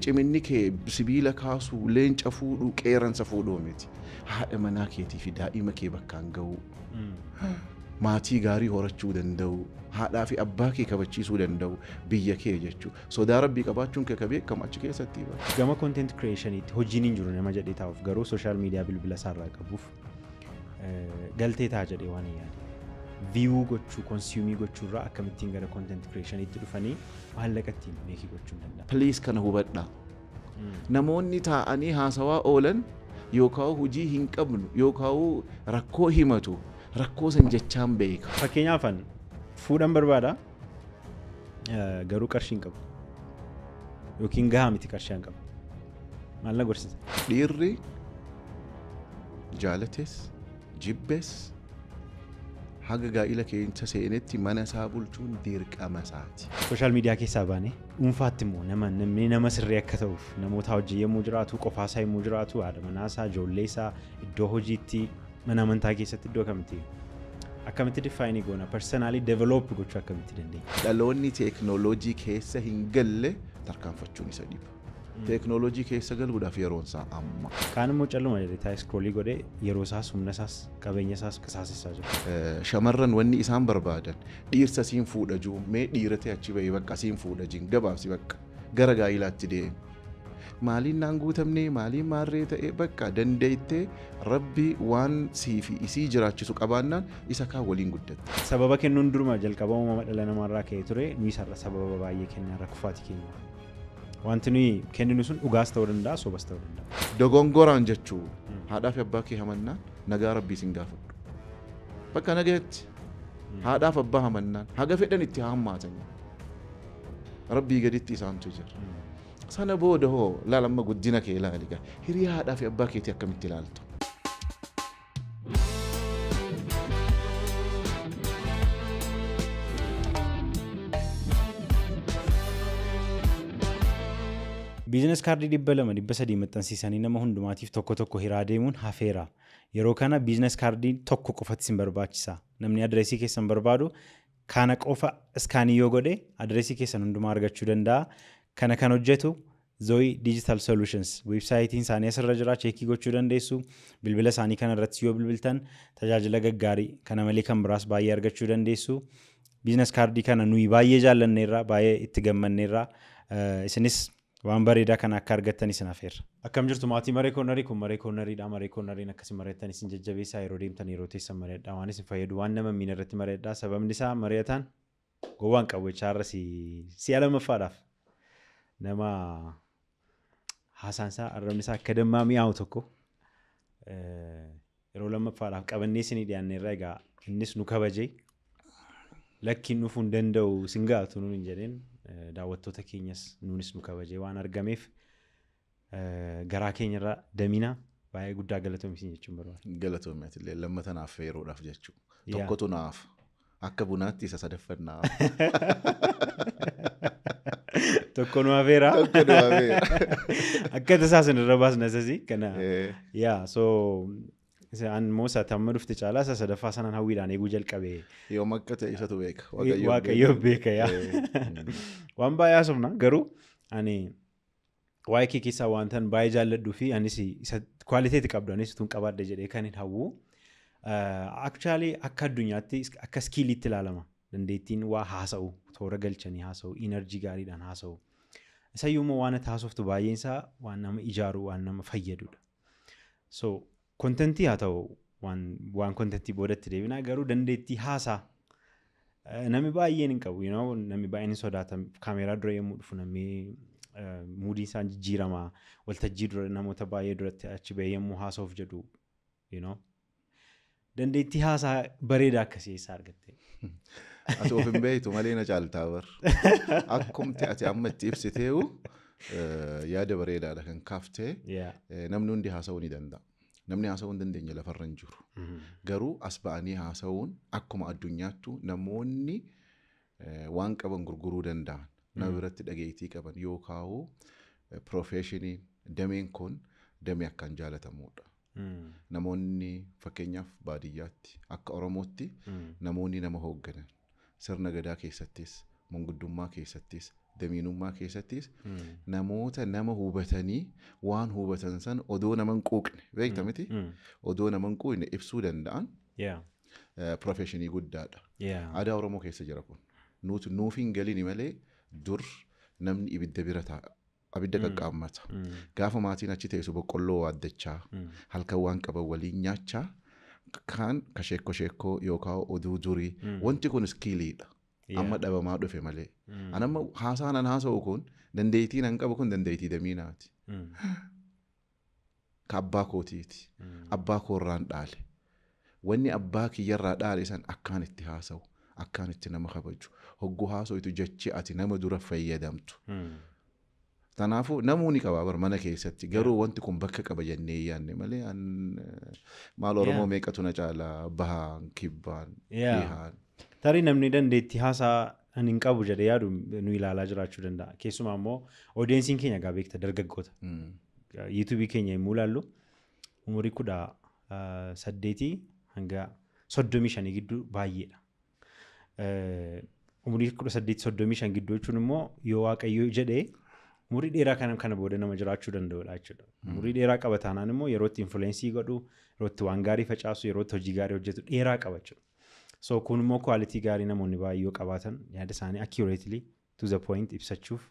ciminni kee sibiila kaasuu leenca fuudhuu qeeransa fuudhuu miti haadha manaa keetii fi daa'ima kee bakkaan ga'uu maatii gaarii horachuu danda'u haadhaa fi abbaa kee kabachiisuu danda'u biyya kee jechuudha sodaa rabbii qabaachuun kee beekamu achi keessatti gama content creationitti hojiin hin jiru nama jedhee taa'uuf garuu social media bilbila isaarraa qabuuf galtee ta'a jedhee waan yaade view gochuu consume gochuurraa akkamittiin gara content creationitti dhufanii maallaqa ittiin meekii gochuu danda'a. Please kana hubadhaa. Namoonni taa'anii haasawaa oolan yookaan hojii hin qabnu yookaan rakkoo himatu rakkoo san jechaan beeka. Fakkeenyaaf fuudhan barbaada garuu qarshii hin qabu yookiin gahaa miti qarshii hin qabu. Maal na gorsiisa? Dhiirri jaalates jibbees haga gaa'ila keessa seenetti mana isaa bulchuun dirqama isaati. Social media keessaa baane dhuunfaatti immoo nama sirrii akka ta'uuf namoota hojii yemmuu jiraatu qofaasaa yemmuu jiraatu haadha manaasaa ijoollee isaa iddoo hojiitti mana amantaa keessatti iddoo kamitti akkamitti define goona personally develop gochuu akkamitti dandeenya. Dhaloonni teeknooloojii keessa hin galle tarkaanfachuun isa dhiba. Teeknooloojii keessa galuudhaaf yeroon isaa amma. Kaan immoo calluma jedhee taa'ee scrollii godhee yeroo isaas humna isaas qabeenya isaas qisaasessaa jiru. Shamarran wanni isaan barbaadan dhiirsa siin fuudha jiru mee dhiirate achi bahee bakka siin fuudha jiru gabaabsi bakka gara gaa'ilaatti deemu. Maaliin naan guutamne maaliin maarree ta'e bakka dandeettee rabbi waan sii fi isii jiraachisu qabaannaan isa kaan waliin guddatte. Sababa kennuun duruma jalqaba uumama dhala namaarraa ka'ee ture nuyi sarara sababa baay'ee kennaa rakkufaati keenya. Wanti nuyi kenninu sun dhugaas ta'uu danda'a sobas ta'uu danda'a. Dogongoraan jechuu haadhaa fi abbaa kee hamannaan nagaa rabbii sin gaafadhu. Bakka nagaatti haadhaaf abbaa hamannaan haga fedhan itti hammaatanii rabbii gaditti isaantu jira. Sana booda hoo laalamma guddina kee ilaaliga hiriyaa haadhaa fi abbaa keetii akkamitti ilaaltu. Business card dhibba lama dhibba sadii maxxansiisanii nama hundumaatiif tokko hiraa deemuun hafeera. Yeroo kana business card tokko qofatti sin barbaachisa. Namni adreesii keessan barbaadu kana qofa iskaanii yoo godhe adreesii keessan hundumaa argachuu danda'a. Kana kan hojjetu Zoe Digital Solutions websaayitiin isaanii asirra jira cheekii gochuu dandeessu. Bilbila isaanii kana irratti yoo bilbiltan tajaajila gaggaarii kana malee kan biraas baay'ee argachuu dandeessu. Business card kana nuyi baay'ee jaallanneerra baay'ee itti gammanneerra. Isinis waan bareedaa kana akka argattanii isin afeerra. Akkam jirtu maatii maree koornarii kun maree koornariidha. Maree koornariin akkasii mareettanii isin jajjabeessaa yeroo deemtan yeroo teessan mareedha waan isin fayyadu waan nama miina irratti mareedha. Sababni isaa mareetaan gowwaan qabu jechaarra si'a lammaffaadhaaf nama haasaansaa arrabni isaa akka dammaa mi'aawu tokko yeroo lammaffaadhaaf qabannee isinii dhiyaanneerra egaa innis nu kabajee lakkiin dhufuu hin danda'u sin gaatu nuun hin jedheen daawwattoota keenyas nuunis nu kabajee waan argameef garaa keenyarra damina baay'ee guddaa galatoomisiin jechuun barbaada. Galatoomeet illee lammata naaf yeroodhaaf jechuu. Tokkotu naaf akka bunaatti isa sadaffannaa. Tokko nu afeera. Tokko nu afeera. Akka tasaa sinirra baasna isasii kana. Yaa so an moosa tamma dhufte caalaa isa sadaffaa sanaan hawwiidhaan eeguu jalqabee. Yoo makka ta'e isatu beeka. Waaqayyoo beeka yaa. Waan baay'ee haasofna garuu ani waa'ee kee keessaa wantan baay'ee jaalladhuu fi anis isa kwaaliteetii qabdu anis tun qabaadha jedhee kan hin hawwu. Actually akka addunyaatti akka skiiliitti ilaalama. Dandeettiin waa haasa'u toora galchanii haasa'u enerjii gaariidhaan haasa'u. Isayyuummoo waan ati haasoftu baay'een isaa waan nama ijaaru waan nama fayyadudha. So kontentii haa ta'u waan kontentii boodatti deebinaa garuu dandeettii haasaa namni baay'een hin qabu namni baay'een hin sodaata kaameeraa dura yommuu dhufu namni muudii isaan jijjiiramaa waltajjii dura namoota baay'ee duratti achi bahee yommuu haasa'uuf jedhu dandeettii haasaa bareedaa akkasii eessaa argatte. Ati of hin beektu malee na caaltaa bar. Akkumti ati amma itti ibsiteewu yaada bareedaadha kan kaaftee namni hundi haasa'uu ni danda'a. Namni haasa'uu hin dandeenye lafarra hin jiru. Garuu as ba'anii haasa'uun akkuma addunyaattu namoonni waan qaban gurguruu danda'an nama biratti dhageettii qaban yookaan professionii dameen kun damee akkaan jaalatamudha. Namoonni fakkeenyaaf baadiyyaatti akka Oromootti namoonni nama hoogganan sirna gadaa keessattis manguddummaa keessattis damiinummaa keessattis namoota nama hubatanii waan hubatan san odoo nama hin quuqne beekta miti odoo nama hin quuqne ibsuu danda'an profeshinii guddaadha. Aadaa Oromoo keessa jira kun. Nuuf hin galini malee dur namni ibidda bira taa'a. Abidda qaqqaammata. Gaafa maatiin achi teessu boqqolloo waaddachaa halkan waan qaban waliin nyaachaa kaan kasheekkoo yookaan oduu durii wanti kun iskiiliidha. Amma dhabamaa dhufe malee. Anamma haasaan an haasa'u kun dandeettiin an qabu kun dandeettii damiinaati. Ka abbaa kootiiti. Abbaa koorraan dhaale. Wanni abbaa kiyyarraa dhaale san akkaan itti haasa'u akkaan itti nama kabaju hogguu haasa'utu jechi ati nama dura fayyadamtu. Kanaafuu namoonni qaba mana keessatti garuu wanti kun bakka qaba jennee yaanne malee maal Oromoo meeqatu na caala bahaan kibbaan dhihaan. Tarii namni dandeettii haasaa hin qabu jedhee yaadu nu ilaalaa jiraachuu danda'a. Keessumaa immoo oodeensiin keenya egaa beekta dargaggoota. Yuutuubii keenya yommuu ilaallu umurii 18 hanga 35 gidduu baay'eedha. Umurii 18-35 gidduu jechuun immoo yoo waaqayyo jedhee umurii dheeraa kana booda nama jiraachuu danda'udha jechuudha. Umurii dheeraa qaba taanaan immoo yeroo itti influensii godhu, yeroo itti waan gaarii facaasu, yeroo itti hojii gaarii hojjetu dheeraa qaba jechuudha. So kun immoo quality gaarii namoonni baay'ee qabaatan yaada isaanii accurately to the point ibsachuuf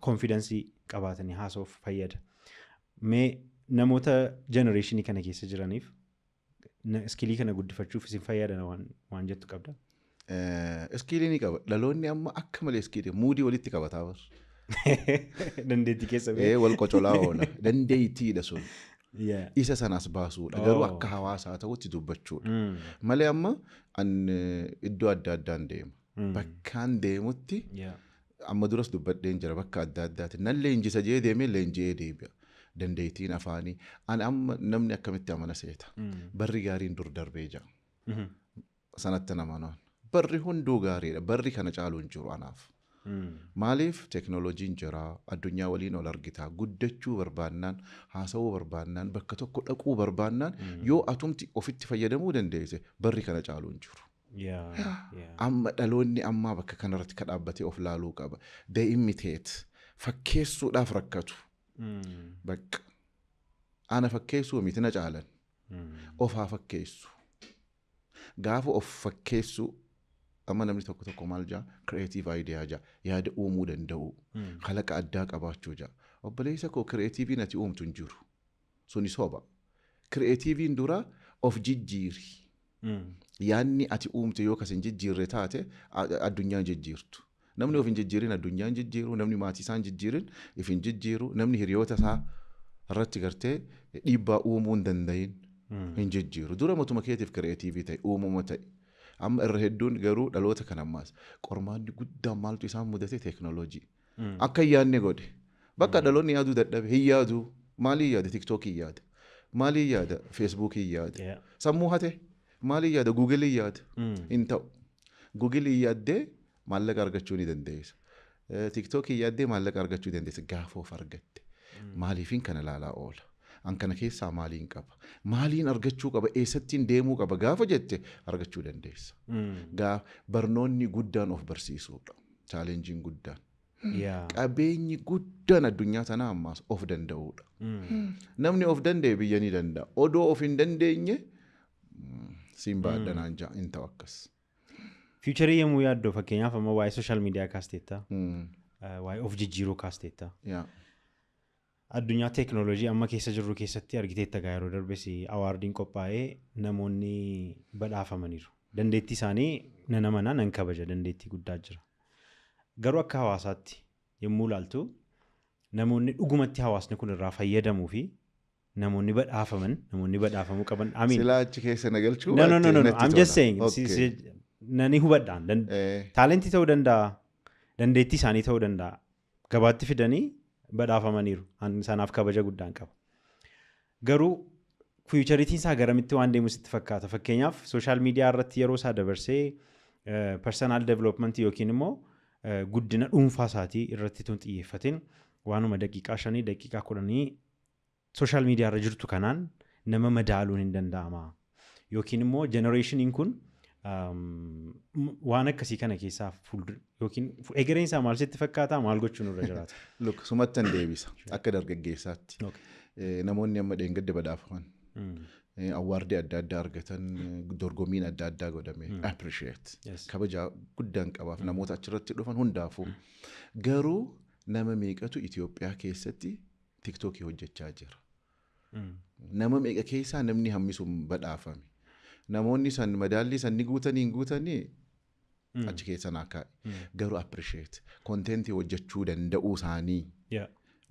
confidence qabaatanii haasa'uuf fayyada. Mee namoota generationii kana keessa jiraniif iskilii kana guddifachuuf isin fayyadana waan jettu qabda? Iskilii ni qaba. Dhaloonni amma akka malee iskilii muudii walitti qabataa bar. Dandeettii keessa wal qocolaa oola. Dandeettiidha sun. Isa sanas baasuudha. Garuu akka hawaasaa ta'utti dubbachuudha. Malee amma iddoo adda addaan deema. Bakkaan deemutti amma duras dubbadheen jira bakka adda addaati. Nan leenjisa jee deemee leenji'ee deebi'a. Dandeettiin afaanii. Ani amma namni akkamitti amana seeta. Barri gaariin dur darbee jira. Sanatti nama noon. Barri hunduu gaariidha. Barri kana caaluun jiru anaaf. Maaliif teeknooloojiin jira addunyaa waliin ol argitaa guddachuu barbaannaan haasawuu barbaannaan bakka tokko dhaquu barbaannaan yoo atumti ofitti fayyadamuu dandeesse barri kana caaluun jiru. Amma dhaloonni ammaa bakka kanarratti ka dhaabbatee of laaluu qaba. They imitate fakkeessuudhaaf rakkatu. Bakka ana fakkeessuu miti na caalan of haa fakkeessu. Gaafa of fakkeessu amma namni tokko maal jaa creative idea jaa yaada uumuu danda'u kalaqa addaa qabaachuu jaa obboleessa koo creativein ati uumtu hin jiru suni soba creativein dura of jijjiiri yaanni ati uumte yoo kasin jijjiirre taate addunyaan jijjiirtu namni of hin jijjiirin addunyaan jijjiiru namni maatii isaan jijjiirin if hin jijjiiru namni hiriyoota isaa irratti gartee dhiibbaa uumuu hin danda'in hin jijjiiru dura matuma keetiif creative ta'e uumama ta'e. Amma irra hedduun garuu dhaloota kan ammaas qormaanni guddaan maaltu isaan mudate teeknooloojii. Akka hin yaadne godhe. Bakka dhaloonni yaaduu dadhabe hin yaadu. Maalii yaada tiktookii yaada. Maalii yaada feesbuukii yaada. Sammuu hate maalii yaada guugilii yaada. Hin ta'u. Guugilii yaaddee maallaqa argachuu ni dandeessa. Tiktookii yaaddee maallaqa argachuu dandeessa gaafa of argatte. Maaliifin kana ilaalaa oola. An kana keessaa maaliin qaba. Maaliin argachuu qaba eessattiin deemuu qaba gaafa jette argachuu dandeessa. Barnoonni guddaan of barsiisuudha. Chaalenjiin guddaan. Qabeenyi guddaan addunyaa tanaa ammaas of danda'uudha. Namni of danda'e biyya ni danda'a. Odoo of hin dandeenye siin baadhanaan ja'a hin ta'u akkas. Fiicharii yemmuu yaaddoo fakkeenyaaf amma waa'ee sooshaal miidiyaa kaasteetta. Waa'ee of jijjiiruu kaasteetta. Addunyaa teeknooloojii amma keessa jirru keessatti argiteetta gaa yeroo darbes awaardiin qophaa'ee namoonni badhaafamaniiru. Dandeettii isaanii nan amanaa nan kabaja dandeettii guddaa jira. Garuu akka hawaasaatti yommuu ilaaltu namoonni dhugumatti hawaasni kun irraa fayyadamuu fi namoonni badhaafaman namoonni badhaafamuu qaban. Silaa achi keessa na galchuu. No. I'm just saying. Nani hubadhaan. Taalentii ta'uu danda'a. Dandeettii isaanii ta'uu danda'a. Gabaatti fidanii badhaafamaniiru. Sanaaf kabaja guddaan qaba. Garuu fiichariitiin isaa garamitti waan deemu sitti fakkaata. Fakkeenyaaf sooshaal miidiyaa irratti yeroo isaa dabarsee personal development yookiin immoo guddina dhuunfaa isaatii irratti tun xiyyeeffatiin waanuma daqiiqaa 5 daqiiqaa 10 sooshaal miidiyaa irra jirtu kanaan nama madaaluun hin danda'ama. Yookiin immoo generationiin kun waan akkasii kana keessaa yookiin egereen isaa maal sitti fakkaata maal gochuun irra jiraata? Look sumattan deebisa akka dargaggeessaatti. Namoonni amma dheengadda badhaafaman. Awwaardii adda addaa argatan dorgommiin adda addaa godhame appreciate kabaja guddaan qabaaf namoota achirratti dhufan hundaafuu garuu nama meeqatu Itoophiyaa keessatti TikTokii hojjechaa jira. Nama meeqa keessaa namni hammisuun badhaafame. Namoonni san madaallii san ni guutanii achi keessa naa kaa'e. Garuu appreciate contentii hojjechuu danda'uu isaanii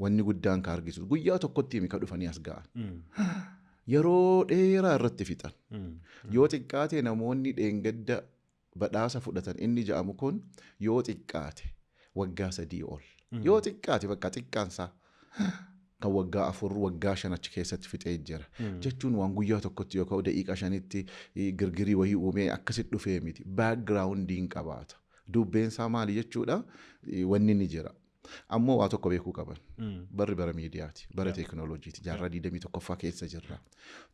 wanni guddaan ka argisu guyyaa tokkotti ka dhufanii as ga'an. Yeroo dheeraa irratti fixan. Yoo xiqqaate namoonni dheengadda badhaasa fudhatan inni ja'amu kun yoo xiqqaate waggaa 3 ol. Yoo xiqqaate bakka xiqqaansaa kan waggaa 4 waggaa 5 achi keessatti fixee jira. Jechuun waan guyyaa tokkotti yookaan daqiiqa 5tti girgirii wayii uumee akkasitti dhufee miti. Backgroundiin qabaata. Dubbeensaa maali jechuudha wanni ni jira. Ammoo waa tokko beekuu qaban. Barri bara miidiyaati. Bara teekinooloojiiti. Jaarraa 21ffaa keessa jirra.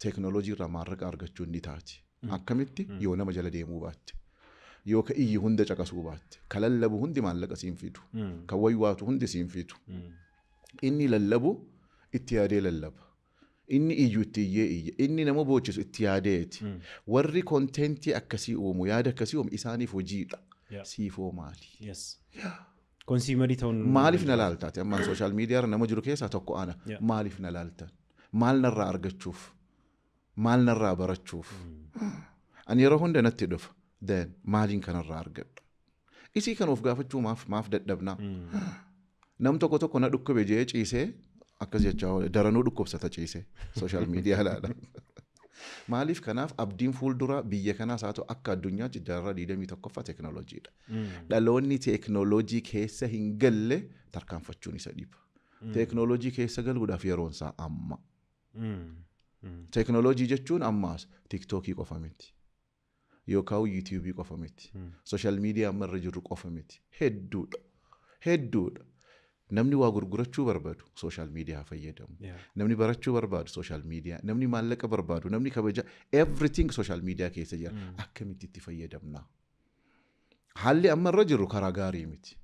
Teekinooloojii irraa maallaqa argachuun ni taati. Akkamitti yoo nama jala deemuu baatte. Yoo ka iyyi hunda caqasuu baatte. Ka lallabu hundi maallaqa siin fidu. Ka waywaatu hundi siin fidu. Inni lallabu itti yaadee lallaba. Inni iyyu itti iyyee iyya. Inni nama boochisu itti yaadeeti. Warri kontentii akkasii uumu yaada akkasii uumu isaaniif hojiidha. Siifoo maali? Konsiimarii ta'uun maaliif na laaltaati? Ammaan sooshaal miidiyaa nama jiru keessaa tokko ana. Maaliif na laaltan? Maal narraa argachuuf? Maal narraa barachuuf? Ani yeroo hunda natti dhufa. Then maaliin kanarraa argadha? Isii kan of gaafachuu maaf dadhabnaa? Nam tokko na dhukkube jee ciisee akkas jechaa daranuu dhukkubsata ciisee sooshaal miidiyaa laala. Maaliif kanaaf abdiin fuulduraa biyya kanaas haa ta'u akka addunyaatti jaarraa 21ffaa teekinooloojiidha. Dhaloonni teekinooloojii keessa hin galle tarkaanfachuun isa dhiba. Teekinooloojii keessa galuudhaaf yeroon isaa amma. Teekinooloojii jechuun ammaas TikTokii qofa miti. Yookaan YouTubeii qofa miti. Sooshaal miidiyaa amma irra jirru qofa miti. Hedduudha. Namni waa gurgurachuu barbaadu sooshaal miidiyaa fayyadamu. Namni barachuu barbaadu sooshaal miidiyaa. Namni maallaqa barbaadu, namni kabaja everything sooshaal miidiyaa keessa jira. Akkamitti itti fayyadamna? Haalli amma irra jirru karaa gaarii miti.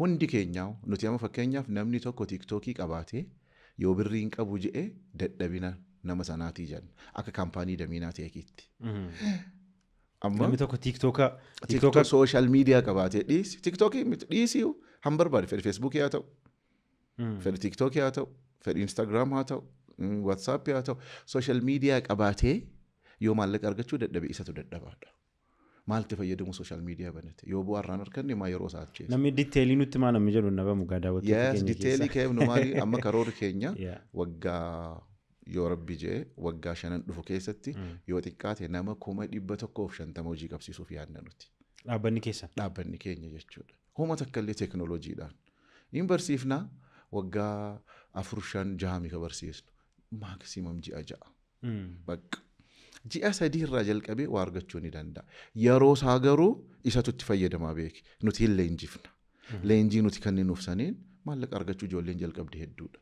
Hundi keenyaa nuti amma fakkeenyaaf namni tokko TikTokii qabaatee yoo birrii hin qabu jedhee dadhabina nama sanaatii jenna. Akka kaampaanii Damiinaa Teekiitti. Namni tokko TikToka sooshaal miidiyaa qabaatee TikTokii dhiisii han barbaade fedhi Feesbuukii haa ta'u, fedhi TikTokii haa ta'u, fedhi Instagram haa ta'u, WhatsApp haa ta'u, sooshaal miidiyaa qabaatee yoo maallaqa argachuu dadhabe isatu dadhabaadha. Maalti fayyadamu sooshaal miidiyaa banate yoo bu'aarraan arganne maa yeroo isaa acheessa. Namni diiteelii nutti maa namni jedhu nabamu gaadaawwatu keenya keessa. Diiteelii keemnu maali amma karoora keenya waggaa yoo rabbi jee waggaa 5 dhufu keessatti yoo xiqqaate nama 150 hojii qabsiisuuf yaadna nuti. Dhaabbanni keessa. Dhaabbanni keenya jechuudha. Homa takka illee teekinooloojiidhaan. Hin barsiifnaa waggaa 4-5 ka barsiisnu. Maaksiimam ji'a 6. Bakka. Ji'a 3 irraa jalqabee waa argachuu ni danda'a. Yeroo isaa garuu isatu itti fayyadamaa beeki. Nuti hin leenjifna. Leenjii nuti kanneen nuufsaniin maallaqa argachuu ijoolleen jalqabde hedduudha.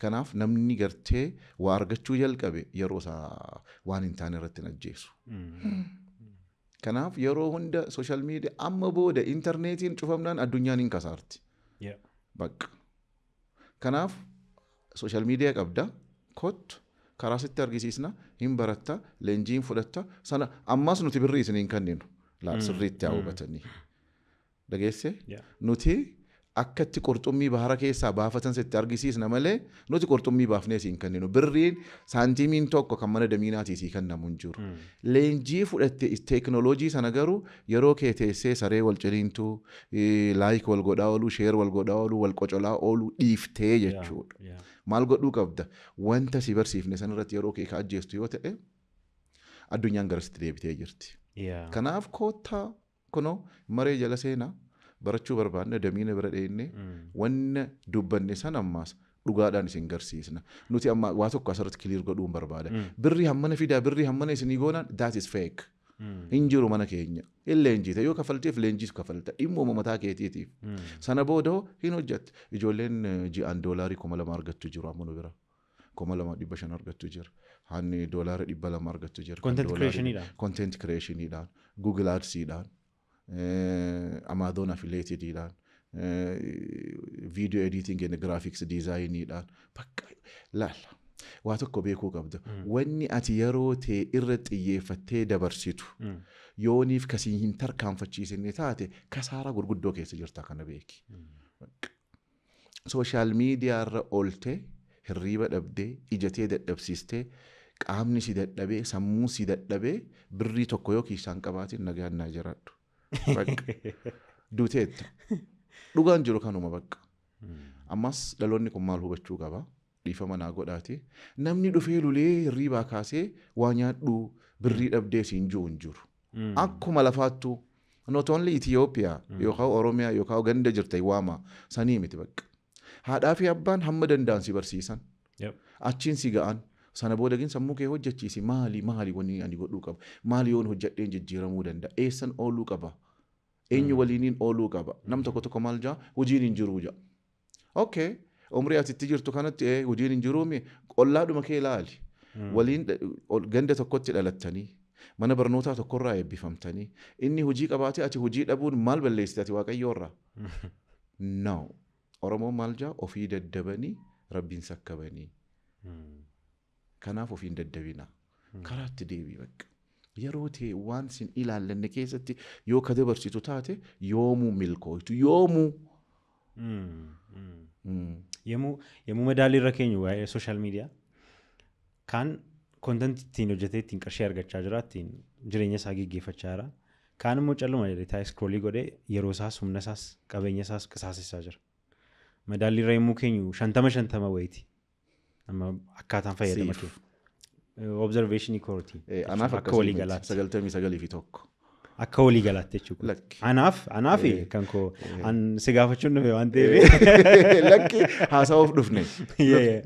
Kanaaf namni gartee waa argachuu jalqabe yeroo isaa waan hin taane irratti ajjeesu. Kanaaf yeroo hunda sooshaal miidiyaa amma booda intarneetiin cufamnaan addunyaan hin kasaarti. Bakka. Kanaaf sooshaal miidiyaa qabda kottu karaa sitti argisiisna hin baratta leenjiin fudhatta sana ammas nuti birrii isiniin kanninu sirriitti haa hubatanii. Dhageesse nuti akkatti qurxummii bahara keessaa baafatan sitti argisiisna malee nuti qurxummii baafnee siin kanninu birriin saantiimiin tokko kan mana Damiinaatii sii kennamu hin jiru. Leenjii fudhatte teekinooloojii sana garuu yeroo kee teessee saree wal ciniintuu laayik wal godhaa ooluu sheer wal godhaa ooluu wal qocolaa ooluu dhiiftee jechuudha. Maal godhuu qabda? Wanta si barsiifne sanarratti yeroo kee ka ajjeestu yoo ta'e addunyaan garasitti deebitee jirti. Kanaaf koottaa kunoo maree jala seenaa. Barachuu barbaadna Damiina bira dheenne wanna dubbanne san ammaas dhugaadhaan isin garsiisna. Nuti amma waa tokko asirratti kiliir godhuun barbaada. Birrii hammana fidaa birrii hammana isinii goonaan that is fake. Hin jiru mana keenya. Hin leenjite yoo kafalteef leenjiis kafalta dhimma mataa keetiitiif. Sana booda hin hojjette. Ijoolleen ji'aan $2,000 argachuu jiru amma nu bira. 2,500 argattu jira. Hanni $200 argattu jira. Content creationiidhaan, Google Adsiidhaan, Amazon affiliatedidhaan, video editing and graphics designiidhaan bakka laala. Waa tokko beekuu qabda. Wanni ati yeroo ta'e irra xiyyeeffattee dabarsitu yooniif kasii hin tarkaanfachiisne taate kasaara gurguddoo keessa jirta kana beeki. Social media irra oolte hirriba dhabdee ijatee dadhabsiistee qaamni si dadhabee sammuu si dadhabee birrii tokko yoo kiisaan qabaatiin nagaan naa jiraadhu. Bakka duuteetta. Dhugaan jiru kanuma bakka. Ammas dhaloonni kun maal hubachuu qaba? Dhiifama naa godhaati. Namni dhufee lulee hirribaa kaasee waa nyaadhu birrii dhabdee siin jiru hin jiru. Akkuma lafaattu not only Ethiopia yookaan Oromiyaa yookaan ganda jirta waama sanii miti bakka. Haadhaa fi abbaan hamma danda'an si barsiisan. Achiin si ga'an. Sana booda gin sammuu kee hojjechiisi maali wanni ani godhuu qaba. Maali yoon hojjedheen jijjiiramuu danda'a. Eessan ooluu qaba. Eenyu waliiniin ooluu qaba. Nam tokko maal jaa hojiin hin jiruu jaa. Okay. Umrii atitti jirtu kanatti hojiin hin jiruumi qollaadhuma kee ilaali. Waliin ganda tokkotti dhalattanii mana barnootaa tokkorraa eebbifamtanii inni hojii qabaatee ati hojii dhabuun maal balleessite ati waaqayyoorraa? No. Oromoon maal jaa ofii daddabanii rabbiin sakkabanii. Kanaaf ofiin daddabina. Karaatti deebii bakka. Yeroo ta'e waan sin ilaallanne keessatti yoo ka dabarsitu taate yoomuu milkooytu yoomuu. Yemmuu madaalii irra keenyu waa'ee social media kaan content ittiin hojjetee ittiin qarshii argachaa jira ittiin jireenya isaa gaggeeffachaa jira. Kaan immoo calluma jedhee taa'ee scrollii godhee yeroo isaas humna isaas qabeenya isaas qisaasessaa jira. Madaalii irra yemmuu keenyu 50-50 wayiiti. Amma akkaataan fayyadama kee. Observation equality. Anaaf akka walii galaatti. 99 akka walii galaatti jechuudha. Anaaf kan koo si gaafachuun dhufe waan ta'eef. Lakki haasa'uuf dhufne.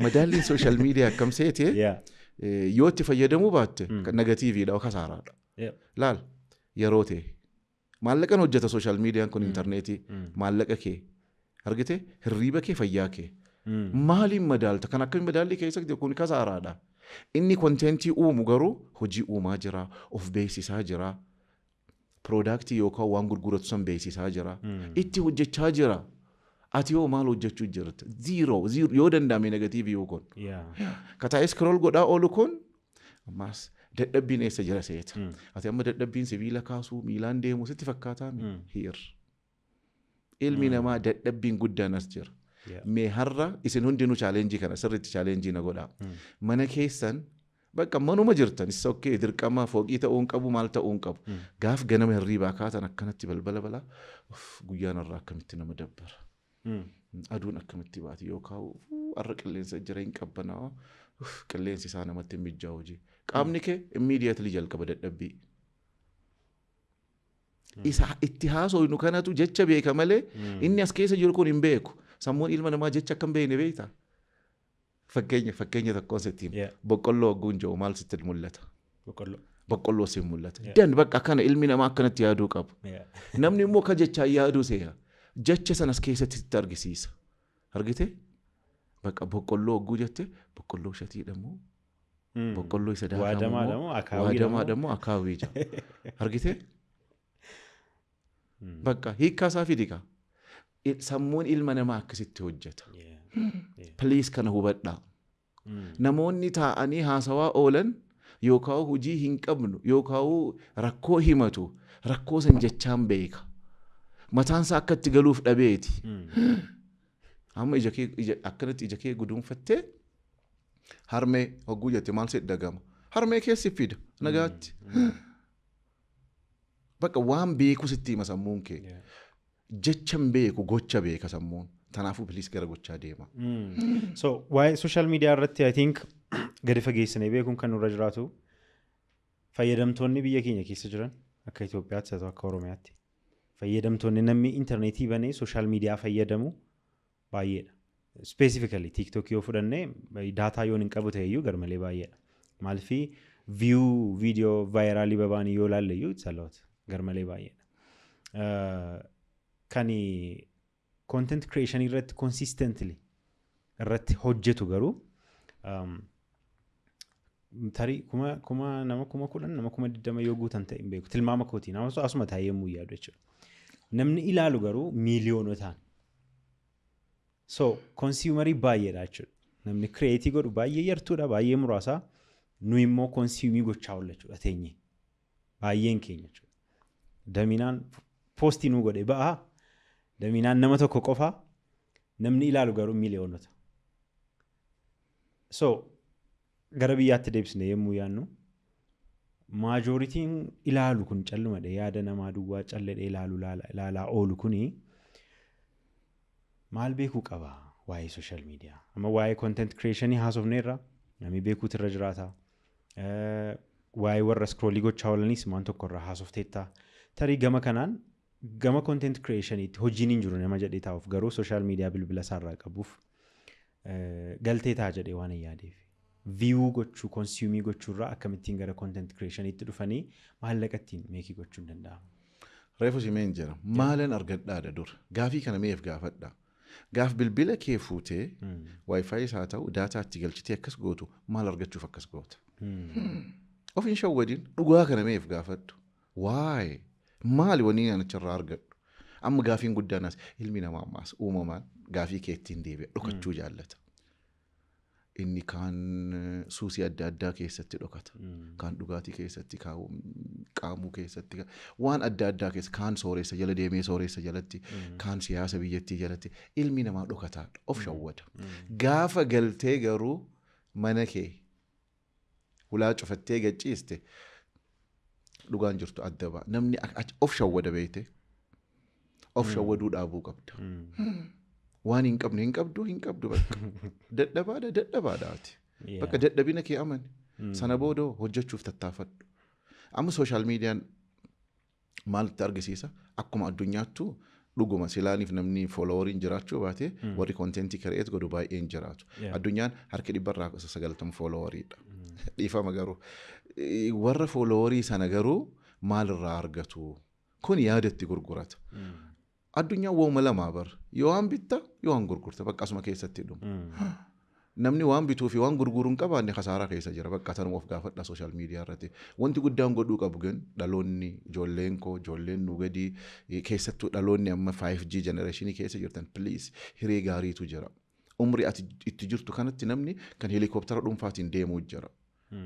Madaalliin social media akkam seete yoo itti fayyadamuu baatte negatiiviidha yookaan kasaaraadha. Laal yeroo ta'e maallaqan hojjeta social media kun interneetii maallaqa kee argite hirriba kee fayyaa kee. Maaliin madaalta kan akkamiin madaallii keessatti kun kasaaraadha. Inni kontentii uumu garuu hojii uumaa jira of beeksisaa jira. Product yookaan waan gurguratu san beeksisaa jira. Itti hojjechaa jira. Ati yoo maal hojjechuu jirta? Zero yoo danda'ame negatiivii yoo kun. Kataa'ee scroll godhaa oolu kun ammas dadhabbiin eessa jira seeta. Ati amma dadhabbiin sibiila kaasuu miilaan deemuu sitti fakkaataa here. Ilmi namaa dadhabbiin guddaan as jira. Mee har'a isin hundinuu challenge kana sirriitti challenge na godhaa. Mana keessan bakka manuma jirtan isa okkee dirqama fooqii ta'uun qabu maal ta'uun qabu. Gaaf ganama hirribaa kaatan akkanatti balbala guyyaan irraa akkamitti nama dabbara. Aduun akkamitti baati yookaan har'a qilleensa jira hin qabbanaa qilleensi isaa namatti mijaa'u hojii. Qaamni kee immediately jalqaba dadhabbii. Isa itti haasofnu kanatu jecha beeka malee inni as keessa jiru kun hin beeku. Sammuun ilma namaa jecha akkam beekne beekta. Fakkeenya tokkoon sittiin boqqolloo ogguun jiru maal sitti mul'ata? Boqqolloo si mul'ata. Dan bakka akkana ilmi namaa akkanatti yaaduu qabu. Namni immoo ka jechaan yaaduu seera. Jecha sanas keessatti sitti argisiisa. Argite? Bakka boqqolloo ogguu jette boqqolloo shatiidhamoo? Boqqolloo isa daakamoo? Waadamaadhamoo akaawii jira. Argite? Bakka hiikkaa isaa fidika. Sammuun ilma namaa akkasitti hojjeta. Please kana hubadhaa. Namoonni taa'anii haasawaa oolan yookaan hojii hin qabnu yookaan rakkoo himatu rakkoo san jechaan beeka. Mataansaa akka itti galuuf dhabeeti. Amma akkanatti ija kee guduunfattee harmee hogguu jette maal sitti dhagama. Harmee keessi fida nagaatti. Bakka waan beeku sitti hima sammuun kee. Jechan beeku gocha beeka sammuun. Tanaafuu please gara gochaa deema. So waa'ee social media irratti I think gadi fageessinee beekuun kan nurra jiraatu fayyadamtoonni biyya keenya keessa jiran akka Itoophiyaatti haa ta'u akka Oromiyaatti fayyadamtoonni namni interneetii banee social media fayyadamu baay'eedha. Specifically TikTok yoo fudhannee daataa yoo hin qabu ta'eyyuu garmalee baay'eedha. Maalifii view video viralii babaanii yoo laalleyyuu it's a lot garmalee baay'eedha. Kani content creation irratti consistently irratti hojjetu garuu tarii nama 10,000 nama 20,000 yoo guutan ta'e hin beeku tilmaama kootii nama asuma taa'ee yemmuu yaadu jechuudha. Namni ilaalu garuu miiliyoonotaan. So konsiimarii baay'eedha jechuudha. Namni kireetii godhu baay'ee yartuudha baay'ee muraasa nu immoo konsiimii gochaa oolla jechuudha teenyee baay'een keenya jechuudha. Daminaan poostii nu godhe ba'aa daminaan nama tokko qofaa namni ilaalu garuu miiliyoonota. So gara biyyaatti deebisne yemmuu yaadnu maajooritiin ilaalu kun callumadha yaada namaa duwwaa calladhee ilaalaa oolu kuni maal beekuu qaba waa'ee sooshaal miidiyaa amma waa'ee content creationii haasofneerra namni beekuutu irra jiraata waa'ee warra scrollii gochaa oolaniis waan tokko irraa haasofteetta tarii gama kanaan gama content creationiitti hojiin hin jiru nama jedhee taa'uuf garuu sooshaal miidiyaa bilbila isaarraa qabuuf galtee ta'a jedhee waan hin yaadeef. Viyuu gochuu, konsiiyumii gochuurraa akkamittiin gara content creationiitti dhufanii maallaqa ittiin meekii gochuun danda'ama. Reefu simeen jira. Maalan argadhaadha dur. Gaafii kana meef gaafadha. Gaaf bilbila kee fuutee waayifaayi isaa ta'u daataa itti galchitee akkas gootu maal argachuuf akkas goota. Of hin shawwadin dhugaa kana meef gaafadhu. Waayee maali wanni ani achirraa argadhu. Amma gaafiin guddaanas ilmi namaa ammaas uumamaan gaafii kee ittiin deebi'a dhokachuu jaallata. Inni kaan suusii adda addaa keessatti dhokata. Kaan dhugaatii keessatti, qaamuu keessatti, waan adda addaa keessa kaan sooressa jala deemee sooressa jalatti, kaan siyaasa biyyattii jalatti ilmi namaa dhokataadha. Of shawwada. Gaafa galtee garuu mana kee ulaa cufattee gachiiste dhugaan jirtu adda ba'a. Namni of shawwada beekte of shawwaduu dhaabuu qabda. Waan hin qabdu bakka. Dadhabaadhaati. Bakka dadhabina kee amani. Sana booda hojjechuuf tattaafadhu. Amma sooshaal miidiyaan maalitti argisiisa? Akkuma addunyaattu dhuguma silaaniif namni foolowariin jiraachuu baate warri kontentii kireet godhu baay'een jiraatu. Addunyaan harki 190 foolowariidha. Dhiifama garuu. Warra foolowarii sana garuu maalirraa argatu? Kun yaadatti gurgurata. Addunyaan wooma lamaa bar yoo waan bitta yoo waan gurgurta bakka asuma keessatti dhuma. Namni waan bituu fi waan gurguruun qabaanne khasaaraa keessa jira bakka tanuma of gaafadha sooshaal miidiyaa irratti. Wanti guddaan godhuu qabu gan dhaloonni ijoolleen koo ijoolleen nu gadi keessattuu dhaloonni amma 5G generation keessa jirtan please hiree gaariitu jira. Umri ati itti jirtu kanatti namni kan helikooптера dhuunfaatiin deemuu jira.